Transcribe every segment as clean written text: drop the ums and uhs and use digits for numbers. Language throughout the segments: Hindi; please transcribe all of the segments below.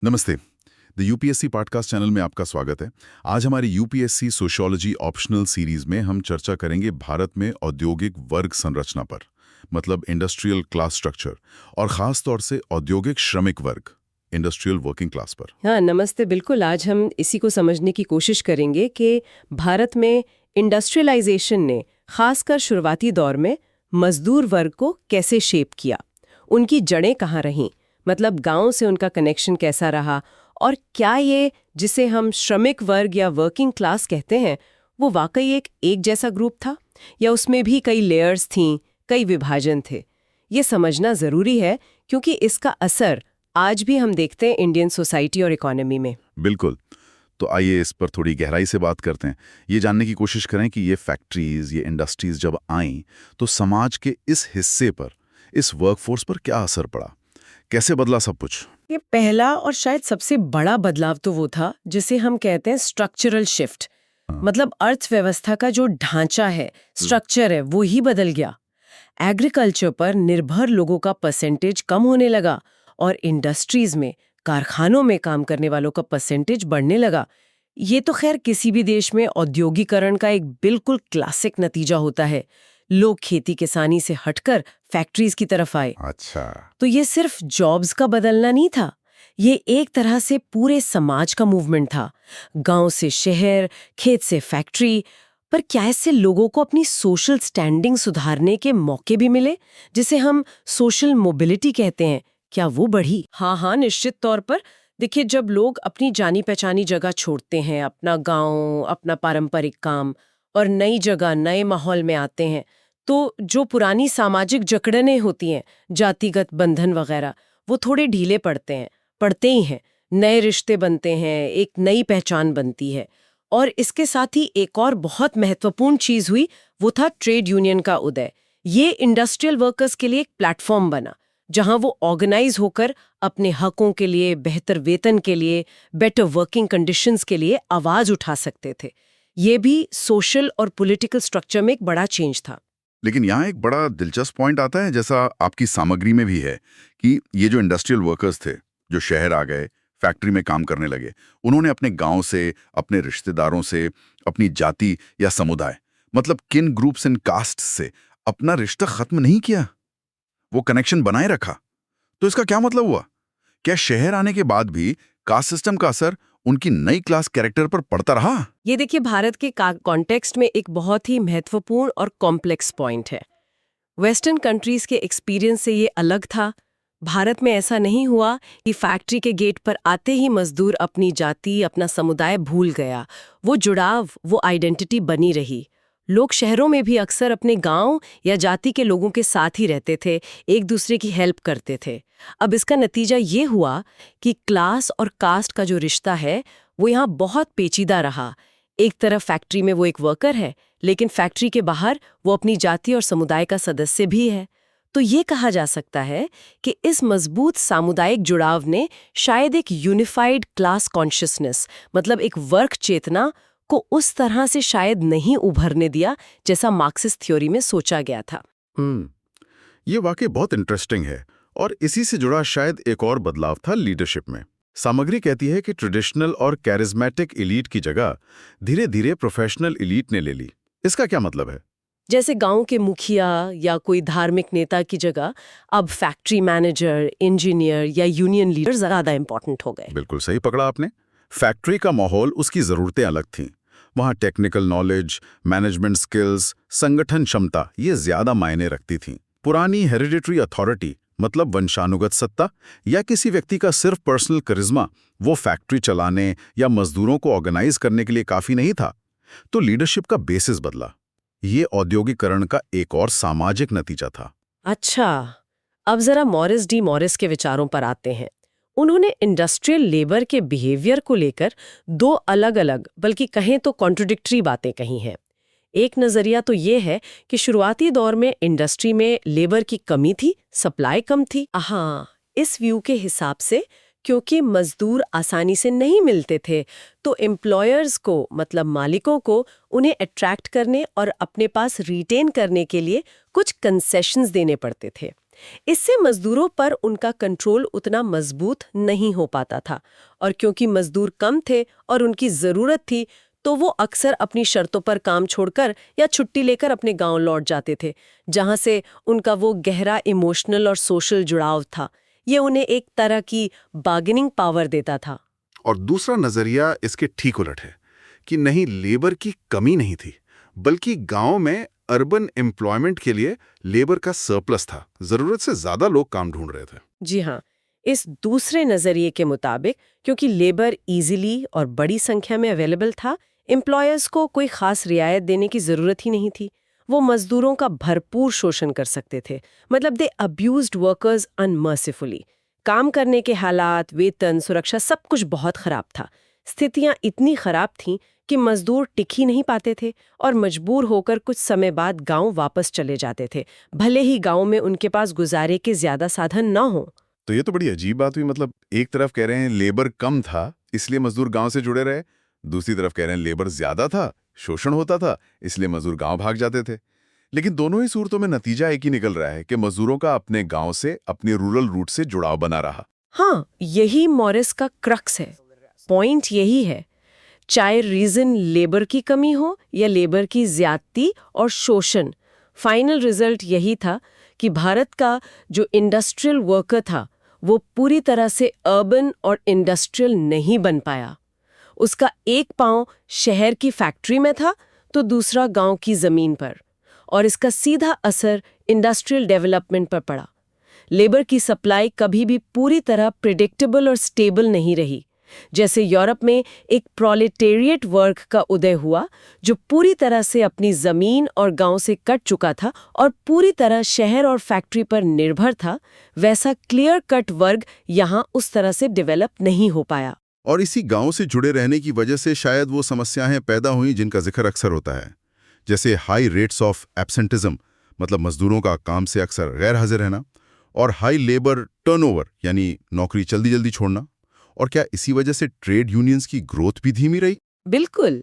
नमस्ते। द यूपीएससी पॉडकास्ट चैनल में आपका स्वागत है। आज हमारी यूपीएससी सोशियोलॉजी ऑप्शनल सीरीज में हम चर्चा करेंगे भारत में औद्योगिक वर्ग संरचना पर, मतलब इंडस्ट्रियल क्लास स्ट्रक्चर, और खास तौर से औद्योगिक श्रमिक वर्ग, इंडस्ट्रियल वर्किंग क्लास पर। हाँ, नमस्ते। बिल्कुल, आज हम इसी को समझने की कोशिश करेंगे कि भारत में इंडस्ट्रियलाइजेशन ने खासकर शुरुआती दौर में मजदूर वर्ग को कैसे शेप किया, उनकी जड़ें कहाँ रहीं, मतलब गांव से उनका कनेक्शन कैसा रहा, और क्या ये जिसे हम श्रमिक वर्ग या वर्किंग क्लास कहते हैं वो वाकई एक जैसा ग्रुप था या उसमें भी कई लेयर्स थीं, कई विभाजन थे। ये समझना ज़रूरी है क्योंकि इसका असर आज भी हम देखते हैं इंडियन सोसाइटी और इकोनॉमी में। बिल्कुल। तो आइए इस पर थोड़ी गहराई से बात करते हैं। ये जानने की कोशिश करें कि ये फैक्ट्रीज, ये इंडस्ट्रीज जब आईं तो समाज के इस हिस्से पर, इस वर्कफोर्स पर क्या असर पड़ा, कैसे बदला सब कुछ। ये पहला और शायद सबसे बड़ा बदलाव तो वो था जिसे हम कहते हैं स्ट्रक्चरल शिफ्ट। मतलब अर्थव्यवस्था का जो ढांचा है, स्ट्रक्चर है, वो ही बदल गया। एग्रीकल्चर पर निर्भर लोगों का परसेंटेज कम होने लगा और इंडस्ट्रीज में, कारखानों में काम करने वालों का परसेंटेज बढ़ने लगा। ये तो खैर किसी भी देश में औद्योगिकरण का एक बिल्कुल क्लासिक नतीजा होता है। लोग खेती किसानी से हटकर फैक्ट्रीज की तरफ आए। अच्छा। तो ये सिर्फ जॉब्स का बदलना नहीं था, ये एक तरह से पूरे समाज का मूवमेंट था। गांव से शहर, खेत से फैक्ट्री। पर क्या इससे लोगों को अपनी सोशल स्टैंडिंग सुधारने के मौके भी मिले, जिसे हम सोशल मोबिलिटी कहते हैं? क्या वो बढ़ी? हाँ, निश्चित तौर पर। देखिए, जब लोग अपनी जानी पहचानी जगह छोड़ते हैं, अपना गांव, अपना पारंपरिक काम, और नई जगह, नए माहौल में आते हैं, तो जो पुरानी सामाजिक जकड़नें होती हैं, जातिगत बंधन वगैरह, वो थोड़े ढीले पड़ते ही हैं। नए रिश्ते बनते हैं, एक नई पहचान बनती है। और इसके साथ ही एक और बहुत महत्वपूर्ण चीज हुई, वो था ट्रेड यूनियन का उदय। ये इंडस्ट्रियल वर्कर्स के लिए एक प्लेटफॉर्म बना जहां वो ऑर्गेनाइज होकर अपने हकों के लिए, बेहतर वेतन के लिए, बेटर वर्किंग कंडीशंस के लिए आवाज उठा सकते थे। ये भी सोशल और पॉलिटिकल स्ट्रक्चर में एक बड़ा चेंज था। लेकिन यहाँ एक बड़ा दिलचस्प पॉइंट आता है, जैसा आपकी सामग्री में भी है, कि ये जो इंडस्ट्रियल वर्कर्स थे, जो शहर आ गए, फैक्ट्री में काम करने लगे, उन्होंने अपने गांव से, अपने रिश्तेदारों से, अपनी जाति या समुदाय, मतलब किन ग्रुप्स एंड कास्ट से अपना रिश्ता खत्म नहीं किया, वो कनेक्शन बनाए रखा। तो इसका क्या मतलब हुआ? क्या शहर आने के बाद भी कास्ट सिस्टम का असर उनकी नई क्लास कैरेक्टर पर पड़ता रहा? ये देखिए, भारत के कॉन्टेक्स्ट में एक बहुत ही महत्वपूर्ण और कॉम्प्लेक्स पॉइंट है। वेस्टर्न कंट्रीज के एक्सपीरियंस से ये अलग था। भारत में ऐसा नहीं हुआ कि फैक्ट्री के गेट पर आते ही मजदूर अपनी जाति, अपना समुदाय भूल गया। वो जुड़ाव, वो आइडेंटिटी बनी रही। लोग शहरों में भी अक्सर अपने गांव या जाति के लोगों के साथ ही रहते थे, एक दूसरे की हेल्प करते थे। अब इसका नतीजा ये हुआ कि क्लास और कास्ट का जो रिश्ता है वो यहाँ बहुत पेचीदा रहा। एक तरफ फैक्ट्री में वो एक वर्कर है, लेकिन फैक्ट्री के बाहर वो अपनी जाति और समुदाय का सदस्य भी है। तो ये कहा जा सकता है कि इस मजबूत सामुदायिक जुड़ाव ने शायद एक यूनिफाइड क्लास कॉन्शियसनेस, मतलब एक वर्ग चेतना को उस तरह से शायद नहीं उभरने दिया जैसा मार्क्सिस्ट थ्योरी में सोचा गया था। ये वाकई बहुत इंटरेस्टिंग है। और इसी से जुड़ा शायद एक और बदलाव था लीडरशिप में। सामग्री कहती है कि ट्रेडिशनल और कैरिज्मेटिक एलीट की जगह धीरे धीरे प्रोफेशनल एलीट ने ले ली। इसका क्या मतलब है? जैसे गांव के मुखिया या कोई धार्मिक नेता की जगह अब फैक्ट्री मैनेजर, इंजीनियर या यूनियन लीडर ज्यादा इंपॉर्टेंट हो गए। बिल्कुल सही पकड़ा आपने। फैक्ट्री का माहौल, उसकी जरूरतें अलग थीं। वहाँ टेक्निकल नॉलेज, मैनेजमेंट स्किल्स, संगठन क्षमता, ये ज्यादा मायने रखती थीं। पुरानी हेरिडिटरी अथॉरिटी, मतलब वंशानुगत सत्ता, या किसी व्यक्ति का सिर्फ पर्सनल करिश्मा, वो फैक्ट्री चलाने या मजदूरों को ऑर्गेनाइज करने के लिए काफी नहीं था। तो लीडरशिप का बेसिस बदला। ये औद्योगिकरण का एक और सामाजिक नतीजा था। अच्छा, अब जरा मॉरिस डी मॉरिस के विचारों पर आते हैं। उन्होंने इंडस्ट्रियल लेबर के बिहेवियर को लेकर दो अलग-अलग, बल्कि कहें तो कॉन्ट्रडिक्टरी बातें कही हैं। एक नजरिया तो ये है कि शुरुआती दौर में इंडस्ट्री में लेबर की कमी थी, सप्लाई कम थी। हाँ, इस व्यू के हिसाब से क्योंकि मजदूर आसानी से नहीं मिलते थे, तो एम्प्लॉयर्स को, मतलब मालिकों को, उन्हें अट्रैक्ट करने और अपने पास रिटेन करने के लिए कुछ कंसेशंस देने पड़ते थे। इससे मजदूरों पर उनका कंट्रोल उतना मजबूत नहीं हो पाता था, और क्योंकि मजदूर कम थे और उनकी जरूरत थी, तो वो अक्सर अपनी शर्तों पर काम छोड़कर या छुट्टी लेकर अपने गांव लौट जाते थे, जहां से उनका वो गहरा इमोशनल और सोशल जुड़ाव था। ये उन्हें एक तरह की बार्गेनिंग पावर देता था। और दूसरा नजरिया इसके ठीक उलट है कि नहीं, लेबर की कमी नहीं थी, बल्कि गांव में अर्बन एम्प्लॉयमेंट के लिए लेबर का सरप्लस था। जरूरत से ज्यादा लोग काम ढूंढ रहे थे। जी हाँ, इस दूसरे नजरिए के मुताबिक क्योंकि लेबर इजीली और बड़ी संख्या में अवेलेबल था, एम्प्लॉयर्स को कोई खास रियायत देने की जरूरत ही नहीं थी। वो मजदूरों का भरपूर शोषण कर सकते थे। मतलब दे अब्यूज्ड वर्कर्स अनमर्सिफुली। काम करने के हालात, वेतन, सुरक्षा सब कुछ बहुत खराब था। स्थितियां इतनी खराब थीं कि मजदूर टिक ही नहीं पाते थे और मजबूर होकर कुछ समय बाद गांव वापस चले जाते थे, भले ही गांव में उनके पास गुजारे के ज्यादा साधन न हो। तो ये तो बड़ी अजीब बात हुई। मतलब एक तरफ कह रहे हैं लेबर कम था इसलिए मजदूर गांव से जुड़े रहे, दूसरी तरफ कह रहे हैं लेबर ज्यादा था, शोषण होता था, इसलिए मजदूर गांव भाग जाते थे। लेकिन दोनों ही सूरतों में नतीजा एक ही निकल रहा है कि मजदूरों का अपने गांव से, अपने रूरल रूट से जुड़ाव बना रहा। हाँ, यही मॉरिस का क्रक्स है। पॉइंट यही है, चाहे रीजन लेबर की कमी हो या लेबर की ज्यादती और शोषण, फाइनल रिजल्ट यही था कि भारत का जो इंडस्ट्रियल वर्कर था वो पूरी तरह से अर्बन और इंडस्ट्रियल नहीं बन पाया। उसका एक पांव शहर की फैक्ट्री में था तो दूसरा गांव की जमीन पर, और इसका सीधा असर इंडस्ट्रियल डेवलपमेंट पर पड़ा। लेबर की सप्लाई कभी भी पूरी तरह प्रिडिक्टेबल और स्टेबल नहीं रही। जैसे यूरोप में एक प्रोलेटेरिएट वर्ग का उदय हुआ जो पूरी तरह से अपनी जमीन और गांव से कट चुका था और पूरी तरह शहर और फैक्ट्री पर निर्भर था, वैसा क्लियर कट वर्ग यहाँ उस तरह से डेवलप नहीं हो पाया। और इसी गांव से जुड़े रहने की वजह से शायद वो समस्याएं पैदा हुई जिनका जिक्र अक्सर होता है, जैसे हाई रेट्स ऑफ एब्सेंटिज्म, मतलब मजदूरों का काम से अक्सर गैर हाजिर रहना, और हाई लेबर टर्नओवर, यानी नौकरी जल्दी जल्दी छोड़ना। और क्या इसी वजह से ट्रेड यूनियंस की ग्रोथ भी धीमी रही? बिल्कुल,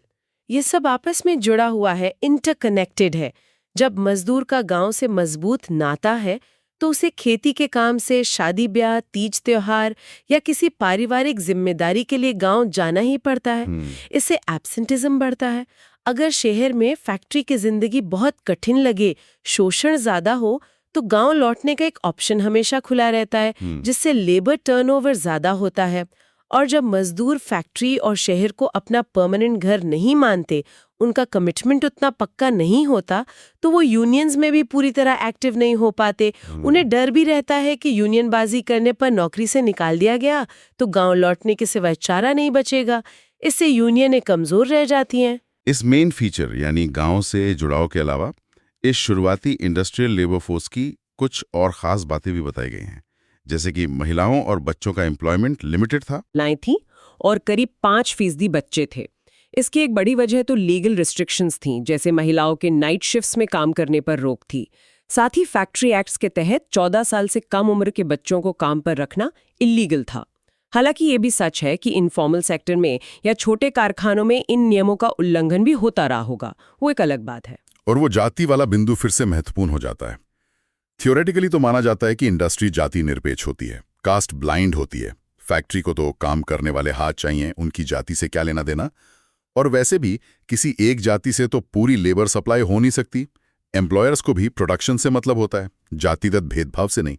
ये सब आपस में जुड़ा हुआ है, इंटरकनेक्टेड है। जब मजदूर का गांव से मजबूत नाता है तो उसे खेती के काम से, शादी ब्याह, तीज त्योहार या किसी पारिवारिक जिम्मेदारी के लिए गांव जाना ही पड़ता है। इससे एब्सेंटिज्म बढ़ता है। अगर शहर में फैक्ट्री की जिंदगी बहुत कठिन लगे, शोषण ज्यादा हो, तो गांव लौटने का एक ऑप्शन हमेशा खुला रहता है, जिससे लेबर टर्नओवर ज्यादा होता है। और जब मजदूर फैक्ट्री और शहर को अपना परमानेंट घर नहीं मानते, उनका कमिटमेंट उतना पक्का नहीं होता, तो वो यूनियंस में भी पूरी तरह एक्टिव नहीं हो पाते। उन्हें डर भी रहता है कि यूनियनबाजी करने पर नौकरी से निकाल दिया गया तो गांव लौटने के सिवाय चारा नहीं बचेगा। इससे यूनियनें कमजोर रह जाती हैं। इस मेन फीचर यानी गांव से जुड़ाव के अलावा इस शुरुआती इंडस्ट्रियल लेबर फोर्स की कुछ और खास बातें भी बताई गई हैं, जैसे कि महिलाओं और बच्चों का एम्प्लॉयमेंट लिमिटेड था, लाई थी, और करीब 5% बच्चे थे। इसकी एक बड़ी वजह तो लीगल रिस्ट्रिक्शंस थीं, जैसे महिलाओं के नाइट शिफ्ट्स में काम करने पर रोक थी। साथ ही फैक्ट्री एक्ट्स के तहत 14 साल से कम उम्र के बच्चों को काम पर रखना इलीगल था। हालांकि ये भी सच है कि इनफॉर्मल सेक्टर में या छोटे कारखानों में इन नियमों का उल्लंघन भी होता रहा होगा, वो एक अलग बात है। और वो जाति वाला बिंदु फिर से महत्वपूर्ण हो जाता है। थियोरेटिकली तो माना जाता है कि इंडस्ट्री जाति निरपेक्ष होती है, कास्ट ब्लाइंड होती है। फैक्ट्री को तो काम करने वाले हाथ चाहिए, उनकी जाति से क्या लेना देना। और वैसे भी किसी एक जाति से तो पूरी लेबर सप्लाई हो नहीं सकती। एम्प्लॉयर्स को भी प्रोडक्शन से मतलब होता है, जातिगत भेदभाव से नहीं।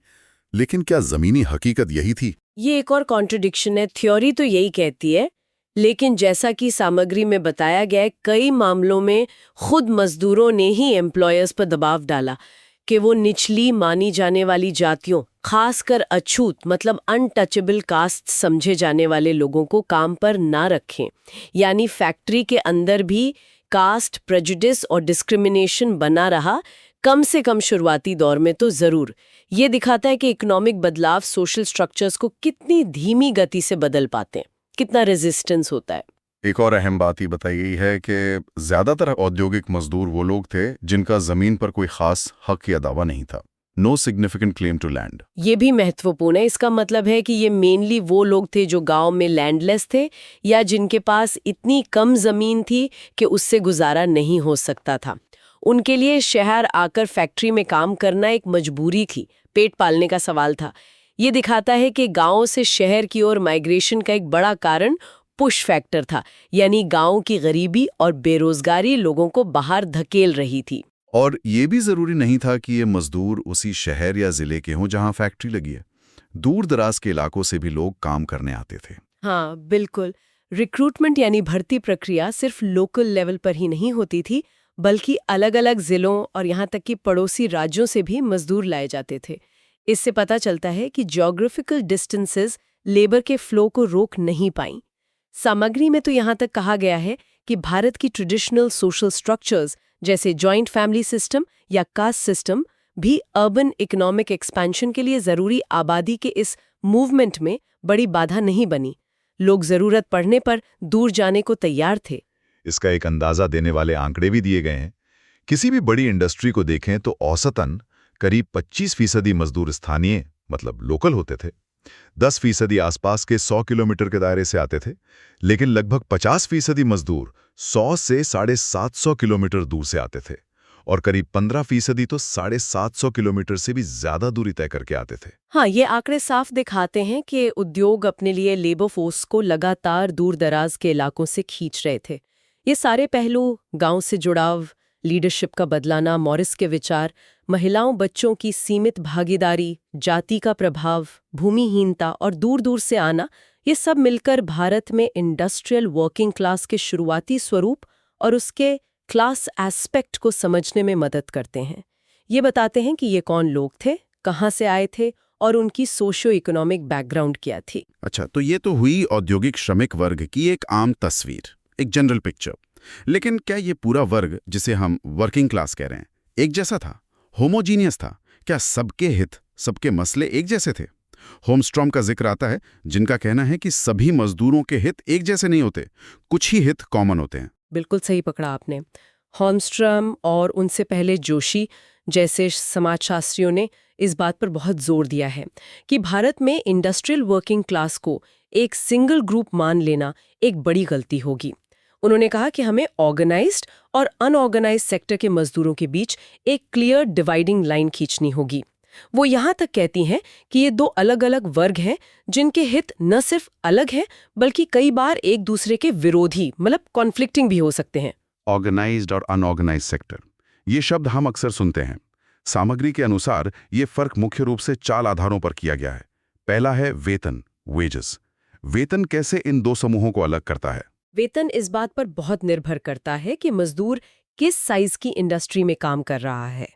लेकिन क्या जमीनी हकीकत यही थी? ये एक और कॉन्ट्रडिक्शन है। थ्योरी तो यही कहती है, लेकिन जैसा कि सामग्री में बताया गया है, कई मामलों में खुद मजदूरों ने ही एम्प्लॉयर्स पर दबाव डाला कि वो निचली मानी जाने वाली जातियों, खासकर अछूत मतलब अनटचेबल कास्ट समझे जाने वाले लोगों को काम पर ना रखें। यानी फैक्ट्री के अंदर भी कास्ट प्रेजुडिस और डिस्क्रिमिनेशन बना रहा, कम से कम शुरुआती दौर में तो जरूर। ये दिखाता है कि इकोनॉमिक बदलाव सोशल स्ट्रक्चर्स को कितनी धीमी गति से बदल पाते हैं, कितना रेजिस्टेंस होता है। एक और अहम बात ये बताई गई है कि ज्यादातर औद्योगिक मजदूर वो लोग थे जिनका जमीन पर कोई खास हक या दावा नहीं था। No significant claim to land. ये भी महत्वपूर्ण है। इसका मतलब है कि ये मेनली वो लोग थे जो गांव में लैंडलेस थे या जिनके पास इतनी कम जमीन थी कि उससे गुजारा नहीं हो सकता था। उनके लिए शहर आकर फैक्ट्री में काम करना एक मजबूरी थी, पेट पालने का सवाल था। ये दिखाता है कि गांव से शहर की ओर माइग्रेशन का एक बड़ा कारण पुश फैक्टर था, यानी गांव की गरीबी और बेरोजगारी लोगों को बाहर धकेल रही थी। और ये भी जरूरी नहीं था कि ये मजदूर उसी शहर या जिले के हों जहां फैक्ट्री लगी है। दूर दराज के इलाकों से भी लोग काम करने आते थे। हाँ, बिल्कुल। रिक्रूटमेंट यानी भर्ती प्रक्रिया सिर्फ लोकल लेवल पर ही नहीं होती थी, बल्कि अलग-अलग जिलों और यहाँ तक कि पड़ोसी राज्यों से भी मजदूर लाए जाते थे। इससे पता चलता है कि ज्योग्राफिकल डिस्टेंसेस लेबर के फ्लो को रोक नहीं पाई। सामग्री में तो यहाँ तक कहा गया है कि भारत की ट्रेडिशनल सोशल स्ट्रक्चर्स जैसे जॉइंट फैमिली सिस्टम या कास्ट सिस्टम भी अर्बन इकोनॉमिक एक्सपेंशन के लिए जरूरी आबादी के इस मूवमेंट में बड़ी बाधा नहीं बनी। लोग जरूरत पड़ने पर दूर जाने को तैयार थे। इसका एक अंदाजा देने वाले आंकड़े भी दिए गए हैं। किसी भी बड़ी इंडस्ट्री को देखें तो औसतन करीब 25% मजदूर स्थानीय मतलब लोकल होते थे। 10% आसपास के 100 किलोमीटर के दायरे से आते थे, लेकिन लगभग 50% मजदूर 100 से 750 किलोमीटर दूर से आते थे और करीब 15% तो 750 किलोमीटर से भी ज्यादा दूरी तय करके आते थे। हाँ, ये आंकड़े साफ दिखाते हैं कि उद्योग अपने लिए लेबर फोर्स को लगातार दूर दराज के इलाकों से खींच रहे थे। ये सारे पहलू गांव से जुड़ाव, लीडरशिप का बदलाना, मॉरिस के विचार, महिलाओं बच्चों की सीमित भागीदारी, जाति का प्रभाव, भूमिहीनता और दूर दूर से आना, ये सब मिलकर भारत में इंडस्ट्रियल वर्किंग क्लास के शुरुआती स्वरूप और उसके क्लास एस्पेक्ट को समझने में मदद करते हैं। ये बताते हैं कि ये कौन लोग थे, कहाँ से आए थे और उनकी सोशियो इकोनॉमिक बैकग्राउंड क्या थी। अच्छा, तो ये तो हुई औद्योगिक श्रमिक वर्ग की एक आम तस्वीर, एक जनरल पिक्चर। लेकिन क्या ये पूरा वर्ग, जिसे हम वर्किंग क्लास कह रहे हैं, एक जैसा था, होमोजीनियस था? क्या सबके हित, सबके मसले एक जैसे थे? होमस्ट्रॉम का जिक्र आता है, जिनका कहना है कि सभी मजदूरों के हित एक जैसे नहीं होते, कुछ ही हित कॉमन होते हैं। बिल्कुल सही पकड़ा आपने। होमस्ट्रॉम और उनसे पहले जोशी जैसे समाजशास्त्रियों ने इस बात पर बहुत जोर दिया है कि भारत में इंडस्ट्रियल वर्किंग क्लास को एक सिंगल ग्रुप मान लेना एक बड़ी गलती होगी। उन्होंने कहा कि हमें ऑर्गेनाइज्ड और अनऑर्गेनाइज्ड सेक्टर के मजदूरों के बीच एक क्लियर डिवाइडिंग लाइन खींचनी होगी। वो यहाँ तक कहती हैं कि ये दो अलग अलग वर्ग हैं जिनके हित न सिर्फ अलग हैं बल्कि कई बार एक दूसरे के विरोधी मतलब कॉन्फ्लिक्टिंग भी हो सकते हैं। ऑर्गेनाइज्ड और अनऑर्गेनाइज्ड सेक्टर, ये शब्द हम अक्सर सुनते हैं। सामग्री के अनुसार ये फर्क मुख्य रूप से 4 आधारों पर किया गया है। पहला है वेतन, वेजेस। वेतन कैसे इन दो समूहों को अलग करता है? वेतन इस बात पर बहुत निर्भर करता है कि मजदूर किस साइज की इंडस्ट्री में काम कर रहा है।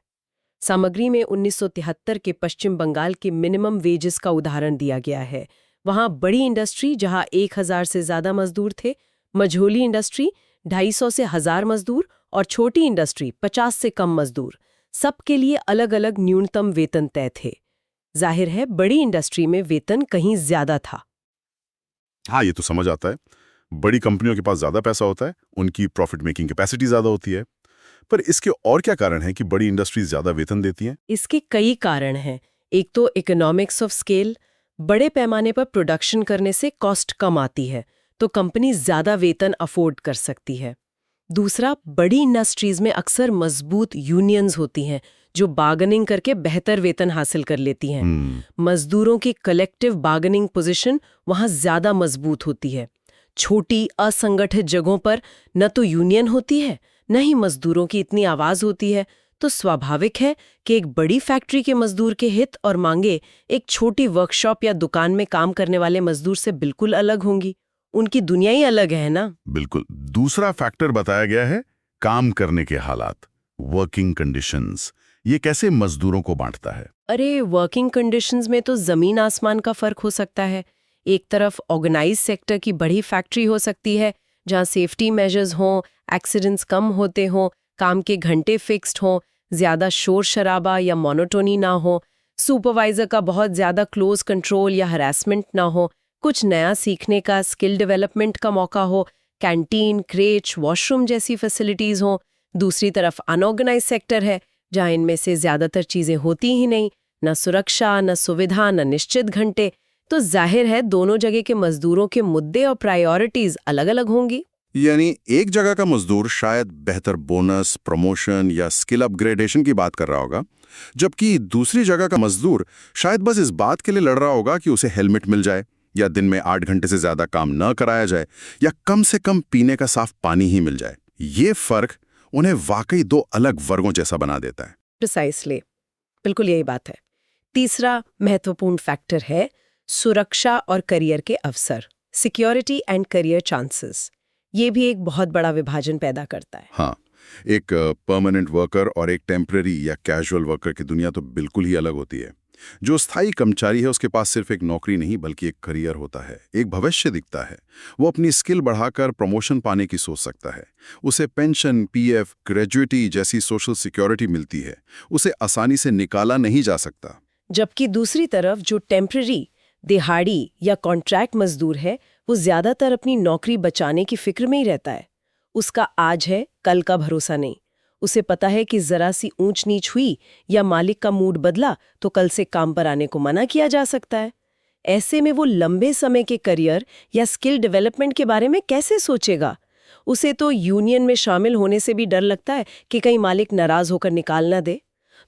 सामग्री में 1973 के पश्चिम बंगाल के मिनिमम वेजेस का उदाहरण दिया गया है। वहां बड़ी इंडस्ट्री जहां 1000 से ज्यादा मजदूर थे, मझोली इंडस्ट्री 250 से 1000 मजदूर और छोटी इंडस्ट्री 50 से कम मजदूर, सबके लिए अलग अलग न्यूनतम वेतन तय थे। जाहिर है बड़ी इंडस्ट्री में वेतन कहीं ज्यादा था। हाँ, ये तो समझ आता है। बड़ी कंपनियों के पास ज्यादा पैसा होता है, उनकी प्रॉफिट मेकिंग कैपेसिटी ज्यादा होती है। पर इसके और क्या कारण है कि बड़ी इंडस्ट्रीज ज्यादा वेतन देती हैं? इसके कई कारण हैं। एक तो इकोनॉमिक्स ऑफ स्केल, बड़े पैमाने पर प्रोडक्शन करने से कॉस्ट कम आती है तो कंपनी ज्यादा वेतन अफोर्ड कर सकती है। दूसरा, बड़ी इंडस्ट्रीज में अक्सर मजबूत यूनियंस होती हैं जो बार्गेनिंग करके बेहतर वेतन हासिल कर लेती हैं। मजदूरों की कलेक्टिव बार्गेनिंग पोजीशन वहां ज्यादा मजबूत होती है। छोटी असंगठित जगहों पर न तो यूनियन होती है न ही मजदूरों की इतनी आवाज होती है, तो स्वाभाविक है कि एक बड़ी फैक्ट्री के मजदूर के हित और मांगे एक छोटी वर्कशॉप या दुकान में काम करने वाले मजदूर से बिल्कुल अलग होंगी। उनकी दुनिया ही अलग है ना। बिल्कुल। दूसरा फैक्टर बताया गया है काम करने के हालात, वर्किंग कंडीशंस। ये कैसे मजदूरों को बांटता है? अरे, वर्किंग कंडीशंस में तो जमीन आसमान का फर्क हो सकता है। एक तरफ ऑर्गेनाइज सेक्टर की बड़ी फैक्ट्री हो सकती है जहां सेफ्टी मेजर्स हों, एक्सीडेंट्स कम होते हों, काम के घंटे फिक्स्ड हों, ज्यादा शोर शराबा या मोनोटोनी ना हो, सुपरवाइजर का बहुत ज्यादा क्लोज कंट्रोल या हरासमेंट ना हो, कुछ नया सीखने का, स्किल डेवलपमेंट का मौका हो, कैंटीन, क्रेच, वॉशरूम जैसी फैसिलिटीज हों। दूसरी तरफ अनऑर्गेनाइज सेक्टर है जहां इनमें से ज्यादातर चीजें होती ही नहीं, न सुरक्षा, न सुविधा, न निश्चित घंटे। तो जाहिर है दोनों जगह के मजदूरों के मुद्दे और प्रायोरिटीज अलग अलग होंगी। यानी एक जगह का मजदूर शायद बेहतर बोनस, प्रमोशन या स्किल अपग्रेडेशन की बात कर रहा होगा, जबकि दूसरी जगह का मजदूर शायद बस इस बात के लिए लड़ रहा होगा कि उसे हेलमेट मिल जाए, या दिन में 8 घंटे से ज्यादा काम न कराया जाए, या कम से कम पीने का साफ पानी ही मिल जाए। ये फर्क उन्हें वाकई दो अलग वर्गों जैसा बना देता है। प्रिसाइसली, बिल्कुल यही बात है। तीसरा महत्वपूर्ण फैक्टर है सुरक्षा और करियर के अवसर, सिक्योरिटी एंड करियर चांसेस। ये भी एक बहुत बड़ा विभाजन पैदा करता है। हाँ, एक परमानेंट वर्कर और एक टेम्पररी या कैजुअल वर्कर की दुनिया तो बिल्कुल ही अलग होती है। जो स्थायी कर्मचारी है उसके पास सिर्फ एक नौकरी नहीं बल्कि एक करियर होता है, एक भविष्य दिखता है। वो अपनी स्किल बढ़ाकर प्रमोशन पाने की सोच सकता है। उसे पेंशन, पीएफ, ग्रेजुएटी जैसी सोशल सिक्योरिटी मिलती है। उसे आसानी से निकाला नहीं जा सकता। जबकि दूसरी तरफ जो टेम्पररी, दिहाड़ी या कॉन्ट्रैक्ट मजदूर है, वो ज्यादातर अपनी नौकरी बचाने की फिक्र में ही रहता है। उसका आज है, कल का भरोसा नहीं। उसे पता है कि जरा सी ऊंच नीच हुई या मालिक का मूड बदला तो कल से काम पर आने को मना किया जा सकता है। ऐसे में वो लंबे समय के करियर या स्किल डेवलपमेंट के बारे में कैसे सोचेगा? उसे तो यूनियन में शामिल होने से भी डर लगता है कि कहीं मालिक नाराज होकर निकाल ना दे।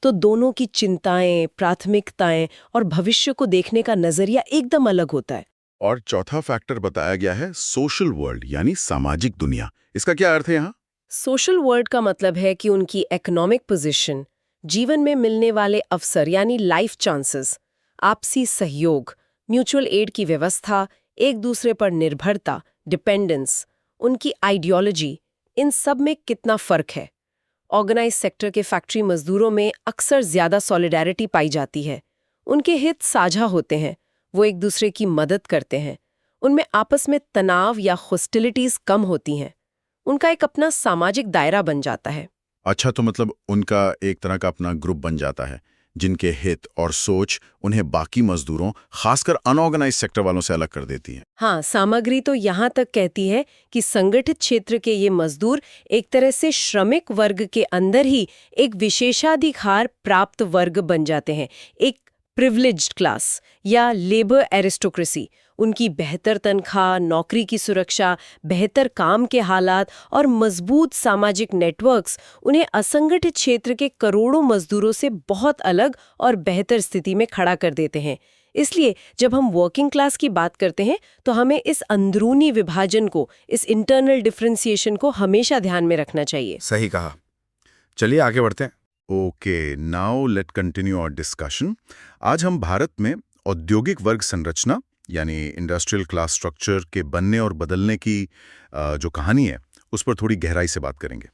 तो दोनों की चिंताएं, प्राथमिकताएं और भविष्य को देखने का नजरिया एकदम अलग होता है। और चौथा फैक्टर बताया गया है सोशल वर्ल्ड, यानी सामाजिक दुनिया। इसका क्या अर्थ है यहाँ? सोशल वर्ल्ड का मतलब है कि उनकी इकोनॉमिक पोजीशन, जीवन में मिलने वाले अवसर यानी लाइफ चांसेस, आपसी सहयोग, म्यूचुअल एड की व्यवस्था, एक दूसरे पर निर्भरता, डिपेंडेंस, उनकी आइडियोलॉजी, इन सब में कितना फर्क है। ऑर्गेनाइज सेक्टर के फैक्ट्री मजदूरों में अक्सर ज्यादा सॉलिडारिटी पाई जाती है। उनके हित साझा होते हैं, वो एक दूसरे की मदद करते हैं। उनमें आपस में तनाव या हॉस्टिलिटीज कम होती हैं। उनका एक अपना सामाजिक दायरा बन जाता है। अच्छा, तो मतलब उनका एक तरह का अपना ग्रुप बन जाता है, जिनके हित और सोच उन्हें बाकी मजदूरों, खासकर अनऑर्गेनाइज सेक्टर वालों से अलग कर देती है। हाँ, सामग्री तो यहाँ तक कहती है कि संगठित क्षेत्र के ये मजदूर एक तरह से श्रमिक वर्ग के अंदर ही एक विशेषाधिकार प्राप्त वर्ग बन जाते हैं, एक प्रिविलेज्ड क्लास या लेबर एरिस्टोक्रेसी। उनकी बेहतर तनख्वाह, नौकरी की सुरक्षा, बेहतर काम के हालात और मजबूत सामाजिक नेटवर्क्स उन्हें असंगठित क्षेत्र के करोड़ों मजदूरों से बहुत अलग और बेहतर स्थिति में खड़ा कर देते हैं। इसलिए जब हम वर्किंग क्लास की बात करते हैं तो हमें इस अंदरूनी विभाजन को, इस इंटरनल डिफरेंशिएशन को हमेशा ध्यान में रखना चाहिए। सही कहा। चलिए आगे बढ़ते हैं। Okay, now let continue our discussion. आज हम भारत में औद्योगिक वर्ग संरचना यानी इंडस्ट्रियल क्लास स्ट्रक्चर के बनने और बदलने की जो कहानी है उस पर थोड़ी गहराई से बात करेंगे।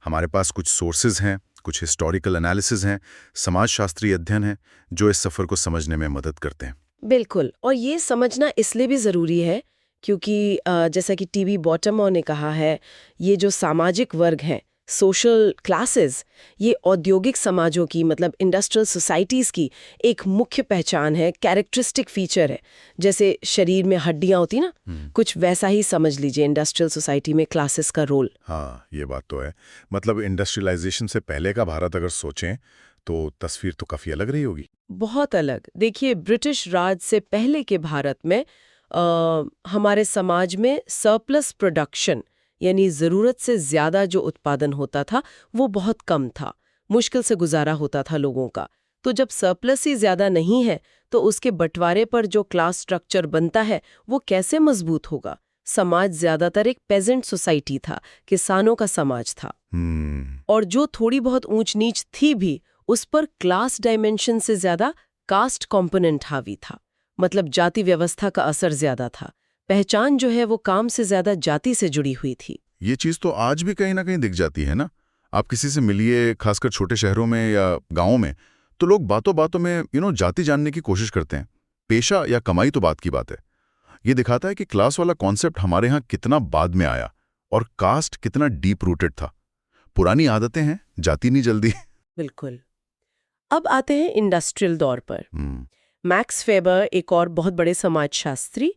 हमारे पास कुछ सोर्सेज हैं, कुछ हिस्टोरिकल एनालिसिस हैं, समाजशास्त्रीय अध्ययन हैं जो इस सफ़र को समझने में मदद करते हैं। बिल्कुल, और ये समझना इसलिए भी ज़रूरी है क्योंकि जैसा कि टीवी बॉटमॉ ने कहा है, ये जो सामाजिक वर्ग हैं, सोशल क्लासेस, ये औद्योगिक समाजों की, मतलब इंडस्ट्रियल सोसाइटीज़ की एक मुख्य पहचान है, कैरेक्टरिस्टिक फीचर है। जैसे शरीर में हड्डियां होती ना, कुछ वैसा ही समझ लीजिए इंडस्ट्रियल सोसाइटी में क्लासेस का रोल। हाँ, ये बात तो है। मतलब इंडस्ट्रियलाइजेशन से पहले का भारत अगर सोचें तो तस्वीर तो काफ़ी अलग रही होगी। बहुत अलग। देखिए, ब्रिटिश राज से पहले के भारत में हमारे समाज में सरप्लस प्रोडक्शन यानी ज़रूरत से ज़्यादा जो उत्पादन होता था वो बहुत कम था। मुश्किल से गुजारा होता था लोगों का। तो जब सरप्लस ही ज़्यादा नहीं है तो उसके बंटवारे पर जो क्लास स्ट्रक्चर बनता है वो कैसे मजबूत होगा? समाज ज़्यादातर एक पेजेंट सोसाइटी था, किसानों का समाज था। और जो थोड़ी बहुत ऊंच नीच थी भी, उस पर क्लास डायमेंशन से ज़्यादा कास्ट कॉम्पोनेंट हावी था। मतलब जाति व्यवस्था का असर ज़्यादा था। पहचान जो है वो काम से ज्यादा जाति से जुड़ी हुई थी। ये चीज तो आज भी कहीं ना कहीं दिख जाती है ना। आप किसी से मिलिए, खासकर छोटे शहरों में या गांवों में, तो लोग बातों बातों में जाति जानने की कोशिश करते हैं। पेशा या कमाई तो बात की बात है। ये दिखाता है कि क्लास वाला कॉन्सेप्ट हमारे यहाँ कितना बाद में आया और कास्ट कितना डीप रूटेड था। पुरानी आदतें हैं, जाति नहीं जल्दी। बिल्कुल। अब आते हैं इंडस्ट्रियल दौर पर। मैक्स वेबर, एक और बहुत बड़े समाजशास्त्री,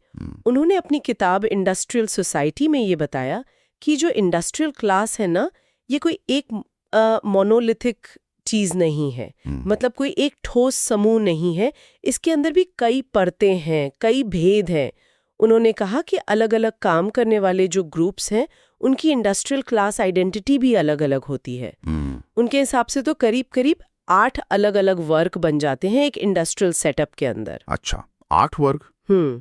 उन्होंने अपनी किताब इंडस्ट्रियल सोसाइटी में ये बताया कि जो इंडस्ट्रियल क्लास है ना, ये कोई एक मोनोलिथिक चीज नहीं है। मतलब कोई एक ठोस समूह नहीं है। इसके अंदर भी कई परतें हैं, कई भेद हैं। उन्होंने कहा कि अलग-अलग काम करने वाले जो ग्रुप्स हैं उनकी इंडस्ट्रियल क्लास आइडेंटिटी भी अलग-अलग होती है। उनके हिसाब से तो करीब-करीब 8 अलग-अलग वर्ग बन जाते हैं एक इंडस्ट्रियल सेटअप के अंदर। अच्छा, 8 वर्ग।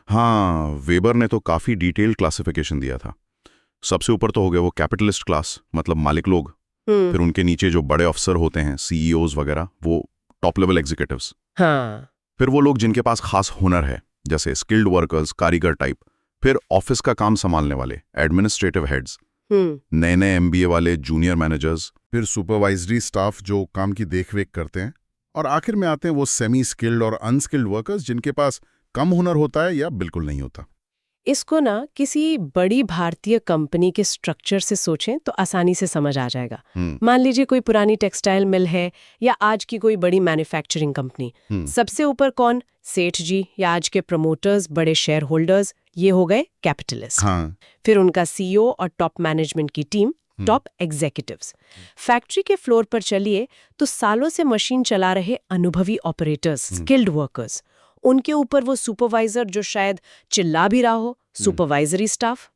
हाँ, वेबर ने तो काफी डिटेल क्लासिफिकेशन दिया था। सबसे ऊपर तो हो गया वो कैपिटलिस्ट क्लास, मतलब मालिक लोग। फिर उनके नीचे जो बड़े अफसर होते हैं, सीईओज वगैरह, वो टॉप लेवल एग्जीक्यूटिव्स। हाँ, फिर वो लोग जिनके पास खास हुनर है, जैसे स्किल्ड वर्कर्स, कारीगर टाइप। फिर ऑफिस का काम संभालने वाले, एडमिनिस्ट्रेटिव हेड्स, नए नए एमबीए वाले जूनियर मैनेजर्स। फिर सुपरवाइजरी स्टाफ जो काम की देखरेख करते हैं, और आखिर में आते हैं वो सेमी स्किल्ड और अनस्किल्ड वर्कर्स जिनके पास कम हुनर होता है या बिल्कुल नहीं होता। इसको ना किसी बड़ी भारतीय कंपनी के स्ट्रक्चर से सोचें तो आसानी से समझ आ जाएगा। मान लीजिए कोई पुरानी टेक्सटाइल मिल है या आज की कोई बड़ी मैन्युफैक्चरिंग कंपनी। सबसे ऊपर कौन? सेठ जी या आज के प्रमोटर्स, बड़े शेयर होल्डर्स, ये हो गए कैपिटलिस्ट। फिर उनका सीईओ और टॉप मैनेजमेंट की टीम, टॉप एग्जीक्यूटिव्स। फैक्ट्री के फ्लोर पर चलिए तो सालों से मशीन चला रहे अनुभवी ऑपरेटर्स, स्किल्ड वर्कर्स। उनके ऊपर वो सुपरवाइजर जो शायद चिल्ला भी रहा हो, सुपरवाइजरी स्टाफ।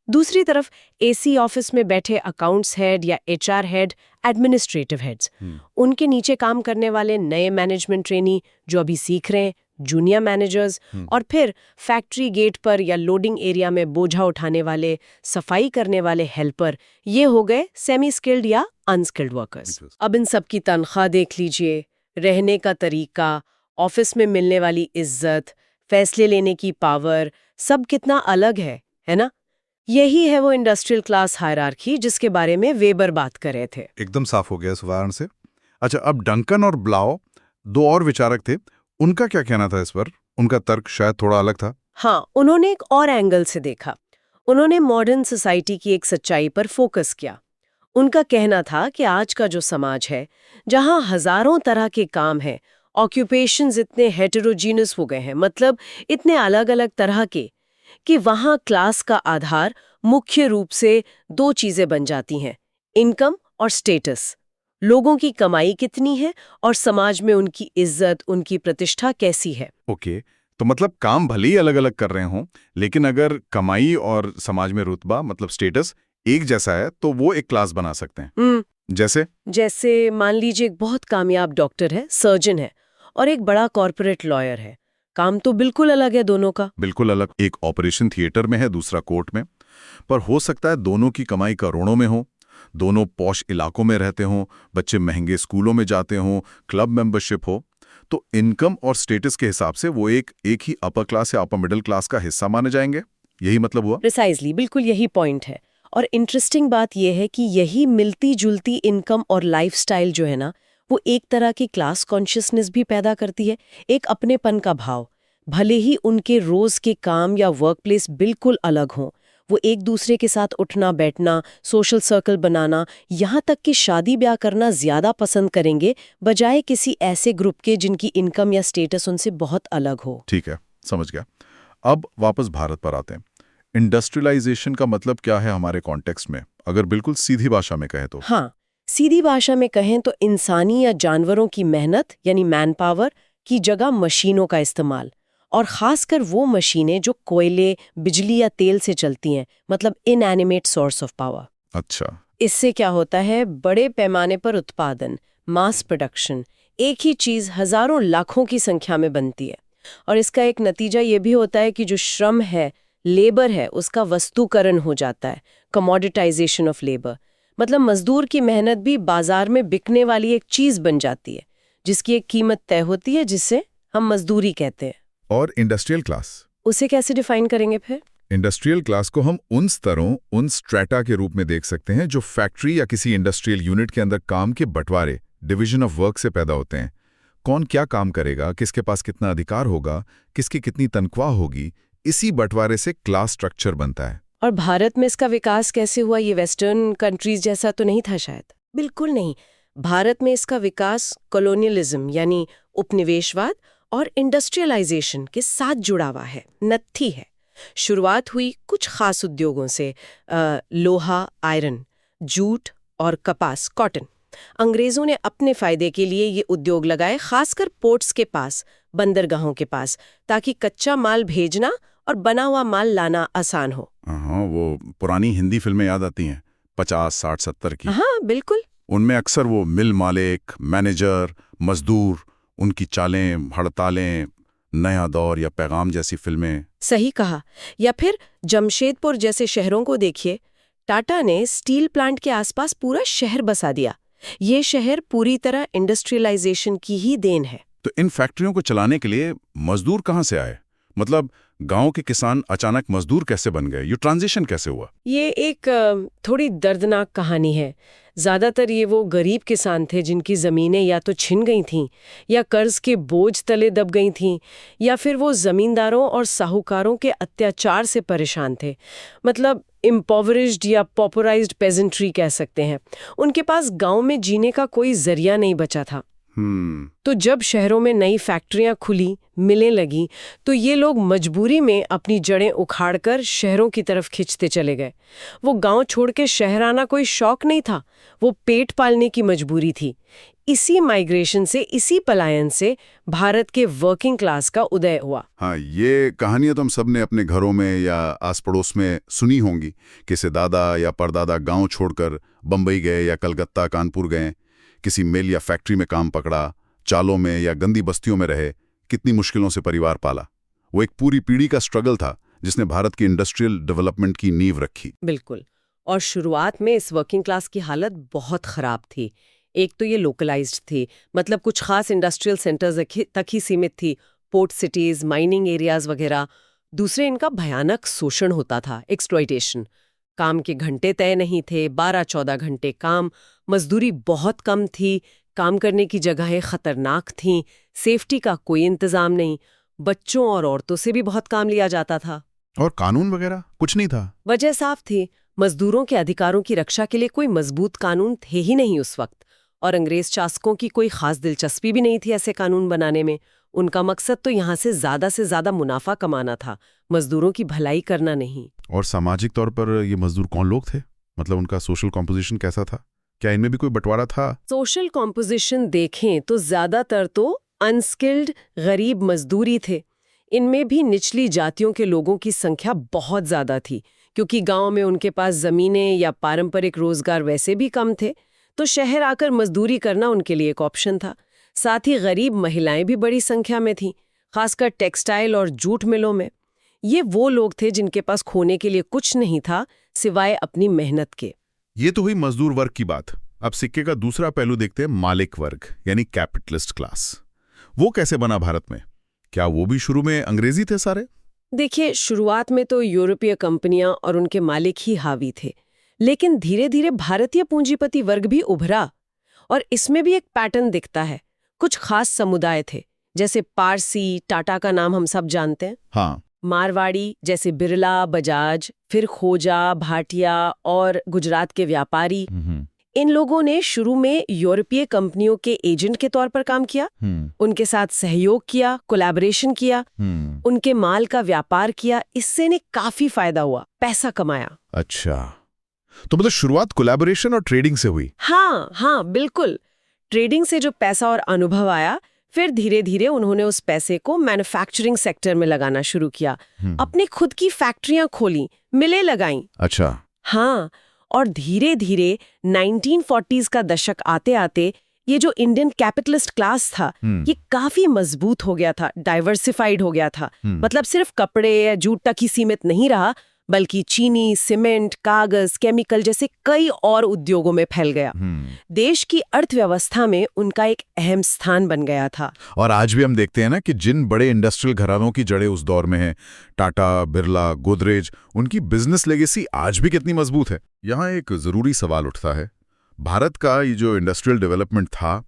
दूसरी तरफ एसी ऑफिस में बैठे अकाउंट्स हेड या एचआर हेड, एडमिनिस्ट्रेटिव हेड्स। उनके नीचे काम करने वाले नए मैनेजमेंट ट्रेनी जो अभी सीख रहे हैं, जूनियर मैनेजर्स। और फिर फैक्ट्री गेट पर या लोडिंग एरिया में बोझा उठाने वाले, सफाई करने वाले हेल्पर। ये हो गए सेमी स्किल्ड या अनस्किल्ड वर्कर्स। अब इन सब की तनख्वाह देख लीजिए, रहने का तरीका, ऑफिस में मिलने वाली इज्जत, फैसले लेने की पावर, सब कितना अलग है ना? यही है वो इंडस्ट्रियल क्लास हायरार्की जिसके बारे में वेबर बात कर रहे थे। एकदम साफ हो गया इस उदाहरण से। अच्छा, अब डंकन और ब्लाउ, 2 और विचारक थे, उनका क्या कहना था इस पर? उनका तर्क शायद थोड़ा अलग था। हाँ, उन्होंने एक और एंगल से देखा। उन्होंने मॉडर्न सोसाइटी की एक सच्चाई पर फोकस किया। उनका कहना था कि आज का जो समाज है, जहां हजारों तरह के काम हैं, ऑक्यूपेशंस इतने हेटेरोजीनस हो गए हैं, मतलब इतने अलग अलग तरह के, कि वहां क्लास का आधार मुख्य रूप से 2 चीजें बन जाती हैं, इनकम और स्टेटस। लोगों की कमाई कितनी है और समाज में उनकी इज्जत, उनकी प्रतिष्ठा कैसी है। ओके, तो मतलब काम भले ही अलग अलग कर रहे हों, लेकिन अगर कमाई और समाज में रुतबा मतलब स्टेटस एक जैसा है तो वो एक क्लास बना सकते हैं। जैसे मान लीजिए एक बहुत कामयाब डॉक्टर है, सर्जन है, और एक बड़ा कॉर्पोरेट लॉयर है। काम तो बिल्कुल अलग है दोनों का। बिल्कुल अलग। एक ऑपरेशन थिएटर में है, दूसरा कोर्ट में। पर हो सकता है दोनों की कमाई करोड़ों में हो, दोनों पॉश इलाकों में रहते हों, बच्चे महंगे स्कूलों में जाते हों, क्लब मेंबरशिप हो। तो इनकम और स्टेटस के हिसाब से वो एक ही अपर क्लास या अपर मिडिल क्लास का हिस्सा माने जाएंगे। यही मतलब हुआ? प्रिसाइजली, बिल्कुल यही पॉइंट है। और इंटरेस्टिंग बात यह है कि यही मिलती जुलती इनकम और लाइफस्टाइल जो है ना, वो एक तरह की क्लास कॉन्शियसनेस भी पैदा करती है, एक अपनेपन का भाव। भले ही उनके रोज के काम या वर्क प्लेस बिल्कुल अलग हों, वो एक दूसरे के साथ उठना बैठना, सोशल सर्कल बनाना, यहाँ तक कि शादी ब्याह करना ज्यादा पसंद करेंगे बजाय किसी ऐसे ग्रुप के जिनकी इनकम या स्टेटस उनसे बहुत अलग हो। ठीक है, समझ गया। अब वापस भारत पर आते हैं। इंडस्ट्रियलाइजेशन का मतलब क्या है हमारे कॉन्टेक्स्ट में, अगर बिल्कुल सीधी भाषा में कहें तो? हाँ, सीधी भाषा में कहें तो इंसानी या जानवरों की मेहनत यानी मैन पावर की जगह मशीनों का इस्तेमाल, और खासकर वो मशीनें जो कोयले, बिजली या तेल से चलती हैं, मतलब इनएनिमेट सोर्स ऑफ पावर। अच्छा। इससे क्या होता है, बड़े पैमाने पर उत्पादन, मास प्रोडक्शन, एक ही चीज हजारों लाखों की संख्या में बनती है। और इसका एक नतीजा ये भी होता है कि जो श्रम है, लेबर है, उसका वस्तुकरण हो जाता है, कमोडिटाइजेशन ऑफ लेबर। मतलब मजदूर की मेहनत भी बाजार में बिकने वाली एक चीज बन जाती है, जिसकी एक कीमत तय होती है, जिसे हम मजदूरी कहते हैं। और इंडस्ट्रियल क्लास, उसे कैसे डिफाइन करेंगे फिर? इंडस्ट्रियल क्लास को हम उन स्तरों, उन स्ट्रेटा के रूप में देख सकते हैं जो फैक्ट्री या किसी इंडस्ट्रियल यूनिट के अंदर काम के बंटवारे, डिवीजन ऑफ वर्क से पैदा होते हैं। कौन क्या काम करेगा, किसके पास कितना अधिकार होगा, किसकी कितनी तनख्वाह होगी, इसी बंटवारे से क्लास स्ट्रक्चर बनता है। और भारत में इसका विकास कैसे हुआ? ये वेस्टर्न कंट्रीज जैसा तो नहीं था शायद। बिल्कुल नहीं। भारत में इसका विकास कॉलोनियलिज्म यानी उपनिवेशवाद और इंडस्ट्रियलाइजेशन के साथ जुड़ा हुआ है, नत्थी है। शुरुआत हुई कुछ खास उद्योगों से, लोहा, आयरन, जूट और कपास, कॉटन। अंग्रेजों ने अपने फायदे के लिए ये उद्योग लगाए, खासकर पोर्ट्स के पास, बंदरगाहों के पास, ताकि कच्चा माल भेजना और बना हुआ माल लाना आसान हो। हाँ, वो पुरानी हिंदी फिल्में याद आती हैं 50, 60, 70 की। हाँ बिल्कुल। उनमें अक्सर वो मिल मालिक, मैनेजर, मजदूर, उनकी चालें, हड़तालें, नया दौर या पैगाम जैसी फिल्में। सही कहा। या फिर जमशेदपुर जैसे शहरों को देखिए, टाटा ने स्टील प्लांट के आसपास पूरा शहर बसा दिया। ये शहर पूरी तरह इंडस्ट्रियलाइजेशन की ही देन है। तो इन फैक्ट्रियों को चलाने के लिए मजदूर कहाँ से आए? मतलब गांव के किसान अचानक मजदूर कैसे बन गए? ये ट्रांजिशन कैसे हुआ? ये एक थोड़ी दर्दनाक कहानी है। ज़्यादातर ये वो गरीब किसान थे जिनकी ज़मीनें या तो छिन गई थीं, या कर्ज के बोझ तले दब गई थीं, या फिर वो ज़मींदारों और साहूकारों के अत्याचार से परेशान थे। मतलब इम्पोवरिज्ड या पॉपुलराइज्ड पेजेंट्री कह सकते हैं। उनके पास गांव में जीने का कोई जरिया नहीं बचा था। तो जब शहरों में नई फैक्ट्रियां खुली, मिलें लगी, तो ये लोग मजबूरी में अपनी जड़ें उखाड़कर शहरों की तरफ खिंचते चले गए। वो गांव छोड़ के शहर आना कोई शौक नहीं था, वो पेट पालने की मजबूरी थी। इसी माइग्रेशन से, इसी पलायन से भारत के वर्किंग क्लास का उदय हुआ। हाँ, ये कहानियां तो हम सब ने अपने घरों में या आस पड़ोस में सुनी होंगी। किसी दादा या परदादा गांव छोड़कर बंबई गए या कलकत्ता, कानपुर गए, किसी मिल या फैक्ट्री में काम पकड़ा, चालों में या गंदी बस्तियों में रहे, कितनी मुश्किलों से परिवार पाला। वो एक पूरी पीढ़ी का स्ट्रगल था जिसने भारत की इंडस्ट्रियल डेवलपमेंट की नींव रखी। बिल्कुल। और शुरुआत में इस वर्किंग क्लास की हालत बहुत खराब थी। एक तो ये लोकलाइज्ड थी, मतलब कुछ खास इंडस्ट्रियल सेंटर्स तक ही सीमित थी, पोर्ट सिटीज, माइनिंग एरियाज वगैरह। दूसरे, इनका भयानक शोषण होता था, एक्सप्लॉयटेशन। काम के घंटे तय नहीं थे, 12-14 घंटे काम, मजदूरी बहुत कम थी, काम करने की जगहें खतरनाक थीं, सेफ्टी का कोई इंतजाम नहीं, बच्चों और औरतों से भी बहुत काम लिया जाता था। और कानून वगैरह कुछ नहीं था। वजह साफ थी, मजदूरों के अधिकारों की रक्षा के लिए कोई मजबूत कानून थे ही नहीं उस वक्त। और अंग्रेज शासकों की कोई खास दिलचस्पी भी नहीं थी ऐसे कानून बनाने में। उनका मकसद तो यहाँ से ज्यादा मुनाफा कमाना था, मजदूरों की भलाई करना नहीं। और सामाजिक तौर पर ये मजदूर कौन लोग थे? मतलब उनका सोशल कॉम्पोजिशन कैसा था? क्या इनमें भी कोई बंटवारा था? सोशल कॉम्पोजिशन देखें तो ज्यादातर तो अनस्किल्ड गरीब मजदूरी थे। इनमें भी निचली जातियों के लोगों की संख्या बहुत ज्यादा थी, क्योंकि गांव में उनके पास जमीनें या पारंपरिक रोजगार वैसे भी कम थे, तो शहर आकर मजदूरी करना उनके लिए एक ऑप्शन था। साथ ही गरीब महिलाएं भी बड़ी संख्या में थीं, खासकर टेक्सटाइल और जूट मिलों में। ये वो लोग थे जिनके पास खोने के लिए कुछ नहीं था सिवाय अपनी मेहनत के। ये तो हुई मजदूर वर्ग की बात। अब सिक्के का दूसरा पहलू देखते हैं, मालिक वर्ग यानी कैपिटलिस्ट क्लास। वो कैसे बना भारत में? क्या वो भी शुरू में अंग्रेजी थे सारे? देखिए, शुरुआत में तो यूरोपीय कंपनियां और उनके मालिक ही हावी थे, लेकिन धीरे धीरे भारतीय पूंजीपति वर्ग भी उभरा। और इसमें भी एक पैटर्न दिखता है। कुछ खास समुदाय थे, जैसे पारसी, टाटा का नाम हम सब जानते हैं। हाँ। मारवाड़ी जैसे बिरला, बजाज, फिर खोजा, भाटिया और गुजरात के व्यापारी। इन लोगों ने शुरू में यूरोपीय कंपनियों के एजेंट के तौर पर काम किया, उनके साथ सहयोग किया, कोलैबोरेशन किया, उनके माल का व्यापार किया। इससे इन्हें काफी फायदा हुआ, पैसा कमाया। अच्छा, तो मतलब शुरुआत कोलैबोरेशन और ट्रेडिंग से हुई? हाँ, बिल्कुल। ट्रेडिंग से जो पैसा और अनुभव आया, फिर धीरे धीरे उन्होंने उस पैसे को मैन्युफैक्चरिंग सेक्टर में लगाना शुरू किया। अपनी खुद की फैक्ट्रियां खोली, मिलें लगाईं। अच्छा। हाँ, और धीरे धीरे 1940s का दशक आते आते ये जो इंडियन कैपिटलिस्ट क्लास था, ये काफी मजबूत हो गया था, डाइवर्सिफाइड हो गया था। मतलब सिर्फ कपड़े या जूट तक ही सीमित नहीं रहा, बल्कि चीनी, सीमेंट, कागज, केमिकल जैसे कई और उद्योगों में फैल गया। देश की अर्थव्यवस्था में उनका एक अहम स्थान बन गया था। और आज भी हम देखते हैं ना कि जिन बड़े इंडस्ट्रियल घरानों की जड़ें उस दौर में हैं, टाटा, बिरला, गोदरेज, उनकी बिजनेस लेगेसी आज भी कितनी मजबूत है। यहाँ एक जरूरी सवाल उठता है, भारत का ये जो इंडस्ट्रियल डेवलपमेंट था,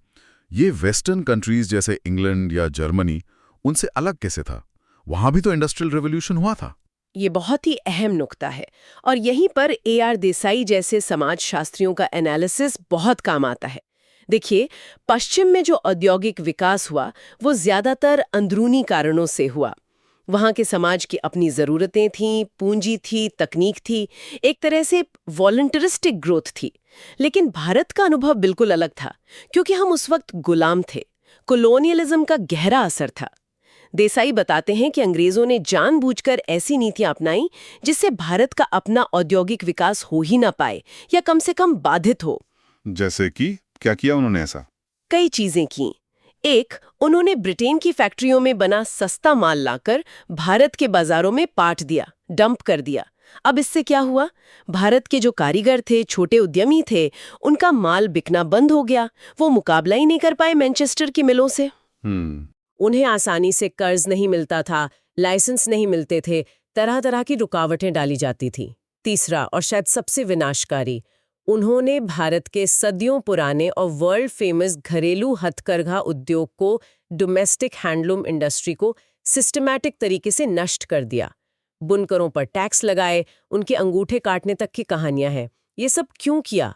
ये वेस्टर्न कंट्रीज जैसे इंग्लैंड या जर्मनी, उनसे अलग कैसे था? वहां भी तो इंडस्ट्रियल रेवोल्यूशन हुआ था। ये बहुत ही अहम नुक्ता है, और यहीं पर A.R. देसाई जैसे समाजशास्त्रियों का एनालिसिस बहुत काम आता है। देखिए, पश्चिम में जो औद्योगिक विकास हुआ, वो ज्यादातर अंदरूनी कारणों से हुआ। वहाँ के समाज की अपनी ज़रूरतें थीं, पूंजी थी, तकनीक थी, एक तरह से वॉलंटरिस्टिक ग्रोथ थी। लेकिन भारत का अनुभव बिल्कुल अलग था, क्योंकि हम उस वक्त गुलाम थे। कॉलोनियलिज्म का गहरा असर था। देसाई बताते हैं कि अंग्रेजों ने जानबूझकर ऐसी नीतियां अपनाई जिससे भारत का अपना औद्योगिक विकास हो ही ना पाए या कम से कम बाधित हो। जैसे कि क्या किया उन्होंने ऐसा? कई चीजें की। एक, उन्होंने ब्रिटेन की फैक्ट्रियों में बना सस्ता माल लाकर भारत के बाजारों में पाट दिया, डंप कर दिया। अब इससे क्या हुआ? भारत के जो कारीगर थे, छोटे उद्यमी थे, उनका माल बिकना बंद हो गया। वो मुकाबला ही नहीं कर पाए मैनचेस्टर की मिलों से। उन्हें आसानी से कर्ज नहीं मिलता था, लाइसेंस नहीं मिलते थे, तरह तरह की रुकावटें डाली जाती थी। तीसरा और शायद सबसे विनाशकारी, उन्होंने भारत के सदियों पुराने और वर्ल्ड फेमस घरेलू हथकरघा उद्योग को, डोमेस्टिक हैंडलूम इंडस्ट्री को सिस्टमैटिक तरीके से नष्ट कर दिया। बुनकरों पर टैक्स लगाए, उनके अंगूठे काटने तक की कहानियां हैं। ये सब क्यों किया?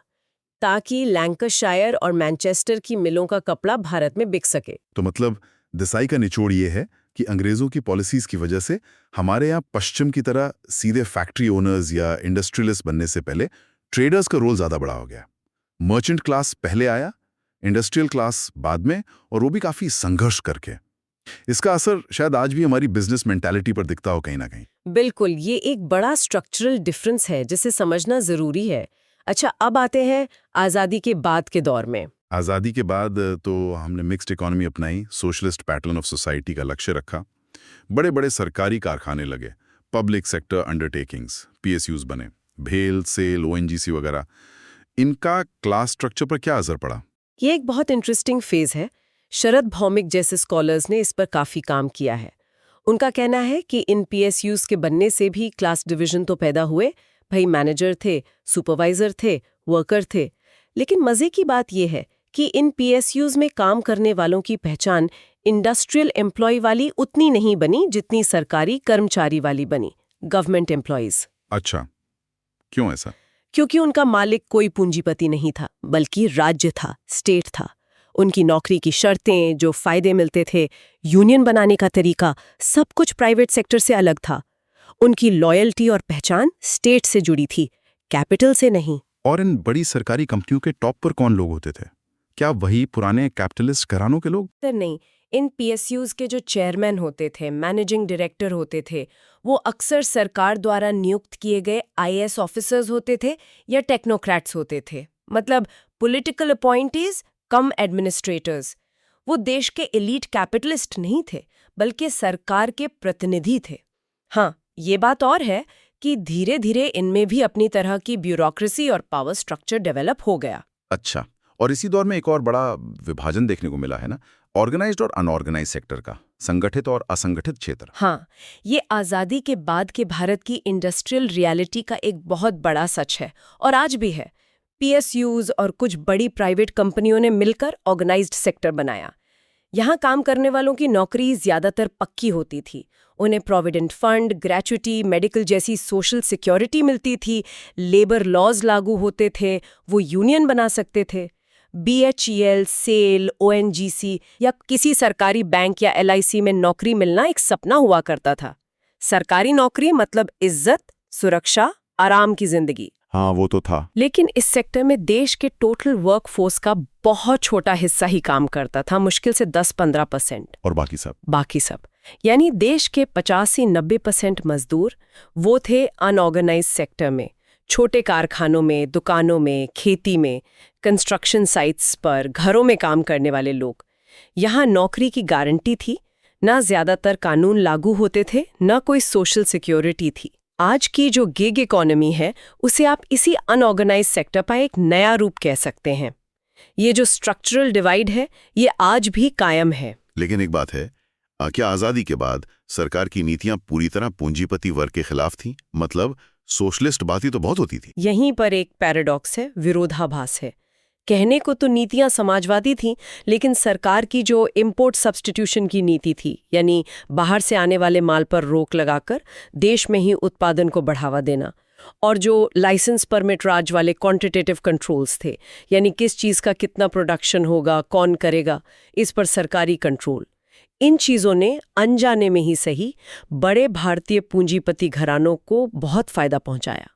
ताकि लैंकाशायर और मैनचेस्टर की मिलों का कपड़ा भारत में बिक सके। तो मतलब देसाई का निचोड़ ये है कि अंग्रेजों की पॉलिसीज की वजह से हमारे यहाँ पश्चिम की तरह सीधे फैक्ट्री ओनर्स या इंडस्ट्रियलिस्ट बनने से पहले ट्रेडर्स का रोल ज्यादा बड़ा हो गया। मर्चेंट क्लास पहले आया, इंडस्ट्रियल क्लास बाद में, और वो भी काफी संघर्ष करके। इसका असर शायद आज भी हमारी बिजनेस मेंटालिटी पर दिखता हो कहीं ना कहीं। बिल्कुल, ये एक बड़ा स्ट्रक्चरल डिफरेंस है जिसे समझना जरूरी है। अच्छा, अब आते हैं आज़ादी के बाद के दौर में। आज़ादी के बाद तो हमने मिक्स्ड इकोनॉमी अपनाई, सोशलिस्ट पैटर्न ऑफ सोसाइटी का लक्ष्य रखा, बड़े बड़े सरकारी कारखाने लगे, पब्लिक सेक्टर अंडरटेकिंग्स, PSUs बने, भेल, सेल, ONGC वगैरह। इनका क्लास स्ट्रक्चर पर क्या असर पड़ा? ये एक बहुत इंटरेस्टिंग फेज है। शरद भौमिक जैसे स्कॉलर्स ने इस पर काफी काम किया है। उनका कहना है कि इन PSUs के बनने से भी क्लास डिवीजन तो पैदा हुए। भाई मैनेजर थे, सुपरवाइजर थे, वर्कर थे। लेकिन मजे की बात यह है कि इन PSUs में काम करने वालों की पहचान इंडस्ट्रियल एम्प्लॉय वाली उतनी नहीं बनी जितनी सरकारी कर्मचारी वाली बनी, गवर्नमेंट एम्प्लॉयज। अच्छा, क्यों ऐसा? क्योंकि उनका मालिक कोई पूंजीपति नहीं था, बल्कि राज्य था, स्टेट था। उनकी नौकरी की शर्तें, जो फायदे मिलते थे, यूनियन बनाने का तरीका, सब कुछ प्राइवेट सेक्टर से अलग था। उनकी लॉयल्टी और पहचान स्टेट से जुड़ी थी, कैपिटल से नहीं। और इन बड़ी सरकारी कंपनियों के टॉप पर कौन लोग होते थे? क्या वही पुराने कैपिटलिस्ट घरानों के लोग? नहीं, इन PSUs के जो चेयरमैन होते थे, मैनेजिंग डायरेक्टर होते थे, वो अक्सर सरकार द्वारा नियुक्त किए गए IAS ऑफिसर्स होते थे या टेक्नोक्रेट्स होते थे। मतलब पॉलिटिकल अपॉइंटीज कम एडमिनिस्ट्रेटर्स। वो देश के एलीट कैपिटलिस्ट नहीं थे, बल्कि सरकार के प्रतिनिधि थे। हाँ, ये बात और है कि धीरे धीरे इनमें भी अपनी तरह की ब्यूरोक्रेसी और पावर स्ट्रक्चर डेवलप हो गया। अच्छा, और इसी दौर में एक और बड़ा विभाजन देखने को मिला है ना, ऑर्गेनाइज्ड और अनऑर्गेनाइज्ड सेक्टर का, संगठित और असंगठित क्षेत्र। हाँ, ये आज़ादी के बाद के भारत की इंडस्ट्रियल रियलिटी का एक बहुत बड़ा सच है और आज भी है। PSUs और कुछ बड़ी प्राइवेट कंपनियों ने मिलकर ऑर्गेनाइज्ड सेक्टर बनाया। यहाँ काम करने वालों की नौकरी ज्यादातर पक्की होती थी। उन्हें प्रोविडेंट फंड, ग्रेच्युटी, मेडिकल जैसी सोशल सिक्योरिटी मिलती थी, लेबर लॉज लागू होते थे, वो यूनियन बना सकते थे। BHEL, सेल, ONGC या किसी सरकारी बैंक या LIC में नौकरी मिलना एक सपना हुआ करता था। सरकारी नौकरी मतलब इज्जत, सुरक्षा, आराम की जिंदगी। हाँ, वो तो था। लेकिन इस सेक्टर में देश के टोटल वर्कफोर्स का बहुत छोटा हिस्सा ही काम करता था, मुश्किल से 10-15%। और बाकी सब यानी देश के 85-90% मजदूर वो थे अनऑर्गेनाइज्ड सेक्टर में, छोटे कारखानों में, दुकानों में, खेती में, कंस्ट्रक्शन साइट्स पर, घरों में काम करने वाले लोग। यहाँ नौकरी की गारंटी थी, ना ज्यादातर कानून लागू होते थे, ना कोई सोशल सिक्योरिटी थी। आज की जो गिग इकोनॉमी है, उसे आप इसी अनऑर्गेनाइज्ड सेक्टर का एक नया रूप कह सकते हैं। ये जो स्ट्रक्चरल डिवाइड है, ये आज भी कायम है। लेकिन एक बात है, क्या आज़ादी के बाद सरकार की नीतियां पूरी तरह पूंजीपति वर्ग के खिलाफ थीं? मतलब सोशलिस्ट बातें तो बहुत होती थी। यहीं पर एक पैराडॉक्स है, विरोधाभास है। कहने को तो नीतियां समाजवादी थीं, लेकिन सरकार की जो इंपोर्ट सब्स्टिट्यूशन की नीति थी, यानी बाहर से आने वाले माल पर रोक लगाकर देश में ही उत्पादन को बढ़ावा देना, और जो लाइसेंस परमिट राज वाले क्वांटिटेटिव कंट्रोल्स थे, यानी किस चीज़ का कितना प्रोडक्शन होगा, कौन करेगा, इस पर सरकारी कंट्रोल, इन चीजों ने अनजाने में ही सही बड़े भारतीय पूंजीपति घरानों को बहुत फायदा पहुंचाया।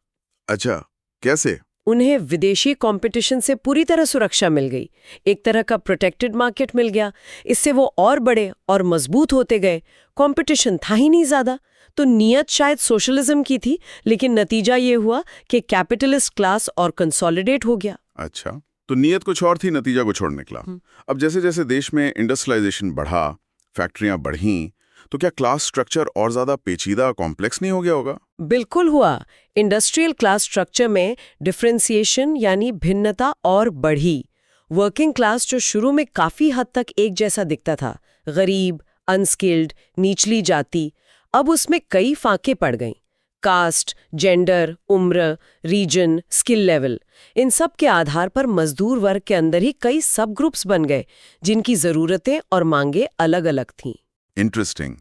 अच्छा, कैसे? उन्हें विदेशी कंपटीशन से पूरी तरह सुरक्षा मिल गई, एक तरह का प्रोटेक्टेड मार्केट मिल गया। इससे वो और बड़े और मजबूत होते गए। कंपटीशन था ही नहीं ज्यादा, तो नीयत शायद सोशलिज्म की थी, लेकिन नतीजा ये हुआ कि कैपिटलिस्ट क्लास और कंसोलिडेट हो गया। अच्छा, तो नीयत कुछ और थी, नतीजा कुछ और निकला। अब जैसे जैसे देश में इंडस्ट्रियलाइजेशन बढ़ा, फैक्ट्रियां बढ़ीं, तो क्या क्लास स्ट्रक्चर और ज्यादा पेचीदा कॉम्प्लेक्स नहीं हो गया होगा? बिल्कुल हुआ। इंडस्ट्रियल क्लास स्ट्रक्चर में डिफरेंशिएशन यानी भिन्नता और बढ़ी। वर्किंग क्लास जो शुरू में काफी हद तक एक जैसा दिखता था, गरीब, अनस्किल्ड, निचली जाति, अब उसमें कई फाके पड़ गईं। कास्ट, जेंडर, उम्र, रीजन, स्किल लेवल, इन सब के आधार पर मजदूर वर्ग के अंदर ही कई सब ग्रुप्स बन गए, जिनकी जरूरतें और मांगे अलग-अलग थीं। इंटरेस्टिंग।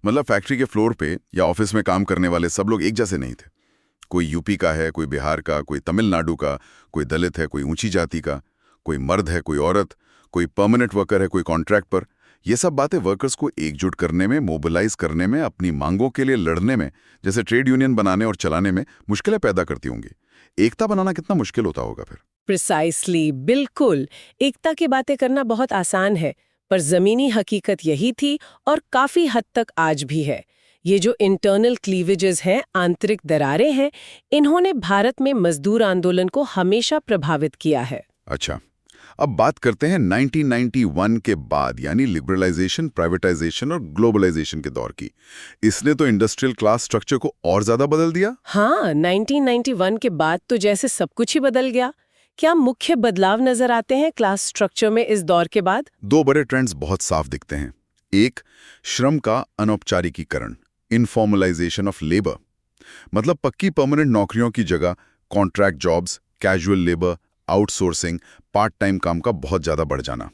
मतलब फैक्ट्री के फ्लोर पे या ऑफिस में काम करने वाले सब लोग एक जैसे नहीं थे। कोई यूपी का है, कोई बिहार का, कोई तमिलनाडु का, कोई दलित है, कोई ऊंची जाति का, कोई मर्द है, कोई औरत, कोई परमानेंट वर्कर है, कोई कॉन्ट्रैक्ट पर। ये सब बातें वर्कर्स को एकजुट करने में, मोबिलाइज करने में, अपनी मांगों के लिए लड़ने में, जैसे ट्रेड यूनियन बनाने और चलाने में मुश्किलें पैदा करती होंगी। एकता बनाना कितना मुश्किल होता होगा फिर? प्रिसाइसली, बिल्कुल। एकता की बातें करना बहुत आसान है, पर जमीनी हकीकत यही थी और काफी हद तक आज भी है। ये जो इंटरनल क्लीवेजेस हैं, आंतरिक दरारें हैं, इन्होंने भारत में मजदूर आंदोलन को हमेशा प्रभावित किया है। अच्छा, अब बात करते हैं 1991 के बाद, यानी लिबरलाइजेशन, प्राइवेटाइजेशन और ग्लोबलाइजेशन के दौर की। इसने तो इंडस्ट्रियल क्लास स्ट्रक्चर को और ज्यादा बदल दिया। हाँ, 1991 के बाद तो जैसे सब कुछ ही बदल गया। क्या मुख्य बदलाव नजर आते हैं क्लास स्ट्रक्चर में इस दौर के बाद? दो बड़े ट्रेंड्स बहुत साफ दिखते हैं। एक, श्रम का अनौपचारिकीकरण, इनफॉर्मलाइजेशन ऑफ लेबर। मतलब पक्की परमानेंट नौकरियों की जगह contract jobs, casual labour, outsourcing, part time काम का बहुत ज्यादा बढ़ जाना।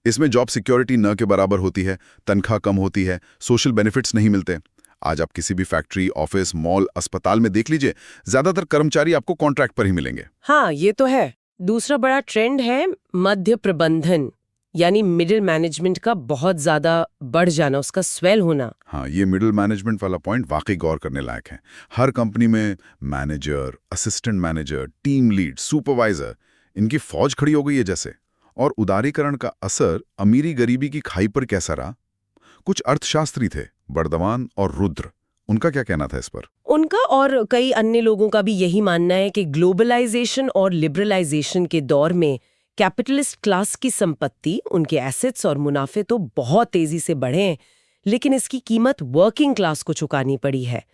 इसमें जॉब सिक्योरिटी न के बराबर होती है, तनख्वाह कम होती है, सोशल बेनिफिट्स नहीं मिलते। आज आप किसी भी फैक्ट्री, ऑफिस, मॉल, अस्पताल में देख लीजिए, ज्यादातर कर्मचारी आपको कॉन्ट्रैक्ट पर ही मिलेंगे। हाँ, ये तो है। दूसरा बड़ा ट्रेंड है मध्य प्रबंधन, यानी मिडिल मैनेजमेंट का बहुत ज्यादा बढ़ जाना, उसका स्वेल होना। हाँ, ये मिडिल मैनेजमेंट वाला पॉइंट वाकई गौर करने लायक है। हर कंपनी में manager, assistant manager, team lead, supervisor, इनकी फौज खड़ी हो गई है जैसे। और उदारीकरण का असर अमीरी गरीबी की खाई पर कैसा रहा? कुछ अर्थशास्त्री थे, बर्दवान और रुद्र, उनका क्या कहना था इस पर? उनका और कई अन्य लोगों का भी यही मानना है कि ग्लोबलाइजेशन और लिबरलाइजेशन के दौर में कैपिटलिस्ट क्लास की संपत्ति, उनके एसेट्स और मुनाफे तो बहुत तेजी से बढ़े हैं, लेकिन इसकी कीमत वर्किंग क्लास को चुकानी पड़ी है।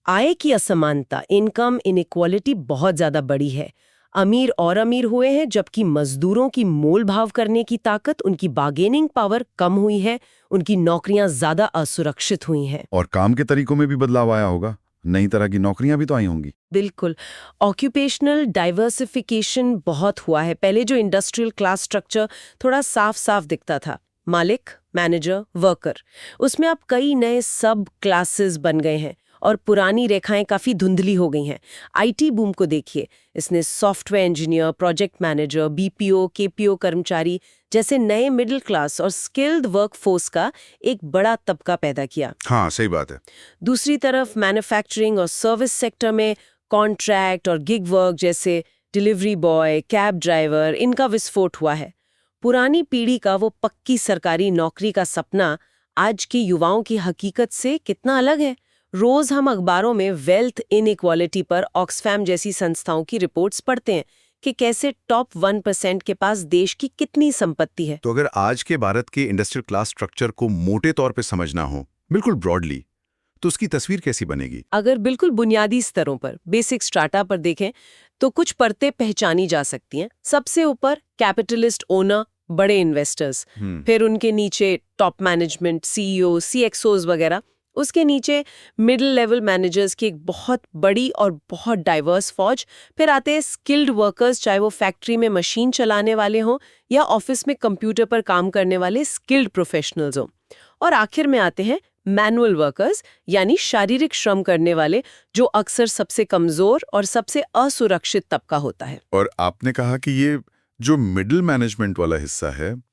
आय की असमानता, इनकम इनइक्वालिटी बहुत ज्यादा बढ़ी है। अमीर और अमीर हुए हैं, जबकि मजदूरों की मोल भाव करने की ताकत, उनकी बार्गेनिंग पावर कम हुई है, उनकी नौकरियां ज्यादा असुरक्षित हुई हैं। और काम के तरीकों में भी बदलाव आया होगा, नई तरह की नौकरियां भी तो आई होंगी। बिल्कुल, ऑक्यूपेशनल डाइवर्सिफिकेशन बहुत हुआ है। पहले जो इंडस्ट्रियल क्लास स्ट्रक्चर थोड़ा साफ साफ दिखता था, मालिक, मैनेजर, वर्कर, उसमें अब कई नए सब क्लासेस बन गए हैं और पुरानी रेखाएं काफी धुंधली हो गई हैं। आईटी बूम को देखिए, इसने software engineer, project manager, BPO, KPO कर्मचारी जैसे नए मिडिल क्लास और स्किल्ड वर्कफोर्स का एक बड़ा तबका पैदा किया। हाँ, सही बात है। दूसरी तरफ मैन्युफैक्चरिंग और सर्विस सेक्टर में कॉन्ट्रैक्ट और गिग वर्क जैसे डिलीवरी बॉय, कैब ड्राइवर, इनका विस्फोट हुआ है। पुरानी पीढ़ी का वो पक्की सरकारी नौकरी का सपना आज के युवाओं की हकीकत से कितना अलग है। रोज हम अखबारों में वेल्थ इनइक्वालिटी पर ऑक्सफैम जैसी संस्थाओं की रिपोर्ट्स पढ़ते हैं कि कैसे टॉप 1% के पास देश की कितनी संपत्ति है। तो अगर आज के भारत के इंडस्ट्रियल क्लास स्ट्रक्चर को मोटे तौर पे समझना हो, बिल्कुल ब्रॉडली, तो उसकी तस्वीर कैसी बनेगी? अगर बिल्कुल बुनियादी स्तरों पर, बेसिक स्ट्राटा पर देखें तो कुछ परतें पहचानी जा सकती हैं। सबसे ऊपर कैपिटलिस्ट ओनर, बड़े इन्वेस्टर्स, फिर उनके नीचे टॉप मैनेजमेंट, सीईओ, सीएक्सओज वगैरह। उसके नीचे मिडिल लेवल मैनेजर्स की एक बहुत बड़ी और बहुत डाइवर्स फौज। फिर आते हैं स्किल्ड वर्कर्स, चाहे वो फैक्ट्री में मशीन चलाने वाले हों या ऑफिस में कंप्यूटर पर काम करने वाले स्किल्ड प्रोफेशनल्स हों। और आखिर में आते हैं मैनुअल वर्कर्स, यानी शारीरिक श्रम करने वाले, जो अक्सर सबसे कमजोर और सबसे असुरक्षित तबका होता है। और आपने कहा कि ये जो मिडिल मैनेजमेंट वाला हिस्सा है,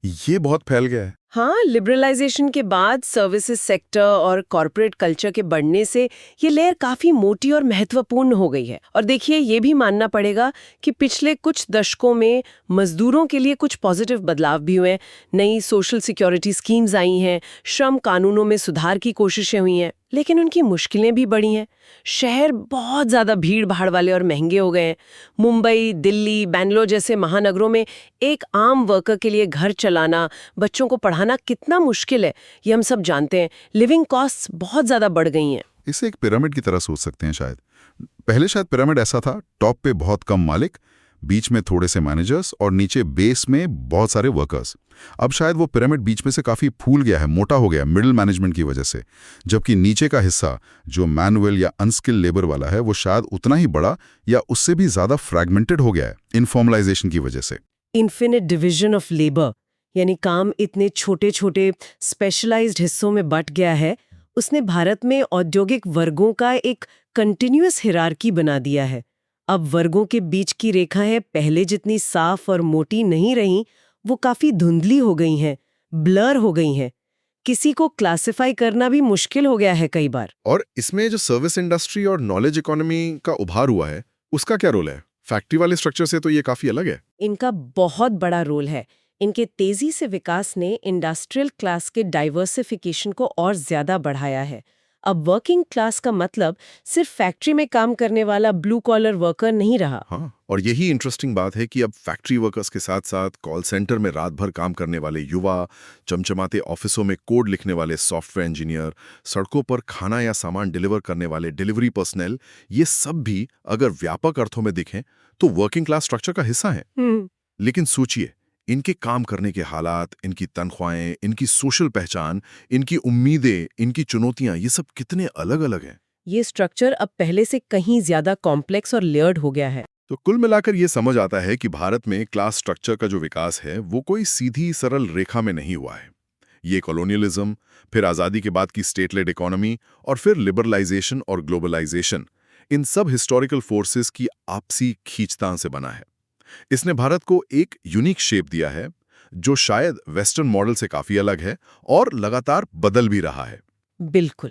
ये बहुत फैल गया है। हाँ, लिबरलाइजेशन के बाद सर्विसेज सेक्टर और कॉरपोरेट कल्चर के बढ़ने से ये लेयर काफी मोटी और महत्वपूर्ण हो गई है। और देखिए, ये भी मानना पड़ेगा कि पिछले कुछ दशकों में मजदूरों के लिए कुछ पॉजिटिव बदलाव भी हुए हैं। नई सोशल सिक्योरिटी स्कीम्स आई हैं, श्रम कानूनों में सुधार की कोशिशें हुई हैं, लेकिन उनकी मुश्किलें भी बढ़ी हैं। शहर बहुत ज़्यादा भीड़-भाड़ वाले और महंगे हो गए हैं। मुंबई, दिल्ली, बेंगलोर जैसे महानगरों में एक आम वर्कर के लिए घर चलाना, बच्चों को पढ़ाना कितना मुश्किल है, ये हम सब जानते हैं। लिविंग कॉस्ट्स बहुत ज़्यादा बढ़ गई हैं। इसे एक पिरामिड की तरह सोच सकते हैं शायद। पहले शायद पिरामिड ऐसा था, टॉप पे बहुत कम मालिक, बीच में थोड़े से मैनेजर्स और नीचे बेस में बहुत सारे वर्कर्स। अब शायद वो पिरामिड बीच में से काफी फूल गया है, मोटा हो गया मिडिल मैनेजमेंट की वजह से, जबकि नीचे का हिस्सा जो मैनुअल या अनस्किल लेबर वाला है वो शायद उतना ही बड़ा या उससे भी ज्यादा फ्रैगमेंटेड हो गया है इनफॉर्मलाइजेशन की वजह से। इन्फिनिट डिवीजन ऑफ लेबर, यानी काम इतने छोटे छोटे स्पेशलाइज्ड हिस्सों में बंट गया है, उसने भारत में औद्योगिक वर्गों का एक कंटिन्यूअस हिरार्की बना दिया है। अब वर्गों के बीच की रेखाएं पहले जितनी साफ और मोटी नहीं रहीं, वो काफी धुंधली हो गई हैं, ब्लर हो गई हैं। किसी को क्लासिफाई करना भी मुश्किल हो गया है कई बार। और इसमें जो सर्विस इंडस्ट्री और नॉलेज इकोनॉमी का उभार हुआ है, उसका क्या रोल है? फैक्ट्री वाले स्ट्रक्चर से तो ये काफी अलग है। इनका बहुत बड़ा रोल है। इनके तेजी से विकास ने इंडस्ट्रियल क्लास के डाइवर्सिफिकेशन को और ज्यादा बढ़ाया है। अब वर्किंग क्लास का मतलब सिर्फ फैक्ट्री में काम करने वाला ब्लू कॉलर वर्कर नहीं रहा। हाँ, और यही इंटरेस्टिंग बात है कि अब फैक्ट्री वर्कर्स के साथ साथ कॉल सेंटर में रात भर काम करने वाले युवा, चमचमाते ऑफिसों में कोड लिखने वाले सॉफ्टवेयर इंजीनियर, सड़कों पर खाना या सामान डिलीवर करने वाले डिलीवरी पर्सनल, ये सब भी अगर व्यापक अर्थों में दिखें तो वर्किंग क्लास स्ट्रक्चर का हिस्सा है। लेकिन सोचिए, इनके काम करने के हालात, इनकी तनख्वाहें, इनकी सोशल पहचान, इनकी उम्मीदें, इनकी चुनौतियां, ये सब कितने अलग-अलग हैं। ये स्ट्रक्चर अब पहले से कहीं ज्यादा कॉम्प्लेक्स और लेयर्ड हो गया है। तो कुल मिलाकर ये समझ आता है कि भारत में क्लास स्ट्रक्चर का जो विकास है वो कोई सीधी सरल रेखा में नहीं हुआ है। ये कॉलोनियलिज्म, फिर आज़ादी के बाद की स्टेट लेड इकोनॉमी और फिर लिबरलाइजेशन और ग्लोबलाइजेशन, इन सब हिस्टोरिकल फोर्सेस की आपसी खींचतान से बना है। इसने भारत को एक यूनिक शेप दिया है जो शायद वेस्टर्न मॉडल से काफी अलग है और लगातार बदल भी रहा है। बिल्कुल।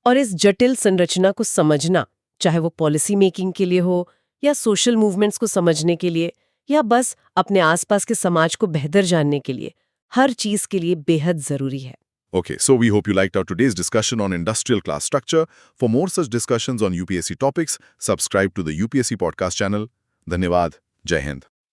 और इस जटिल संरचना को समझना, चाहे वो पॉलिसी मेकिंग के लिए हो या सोशल मूवमेंट्स को समझने के लिए या बस अपने आसपास के समाज को बेहतर जानने के लिए, हर चीज के लिए बेहद जरूरी है। Okay, so we hope you liked our today's discussion on industrial class structure. For more such discussions on UPSC topics, subscribe to the UPSC podcast channel. धन्यवाद। जय हिंद।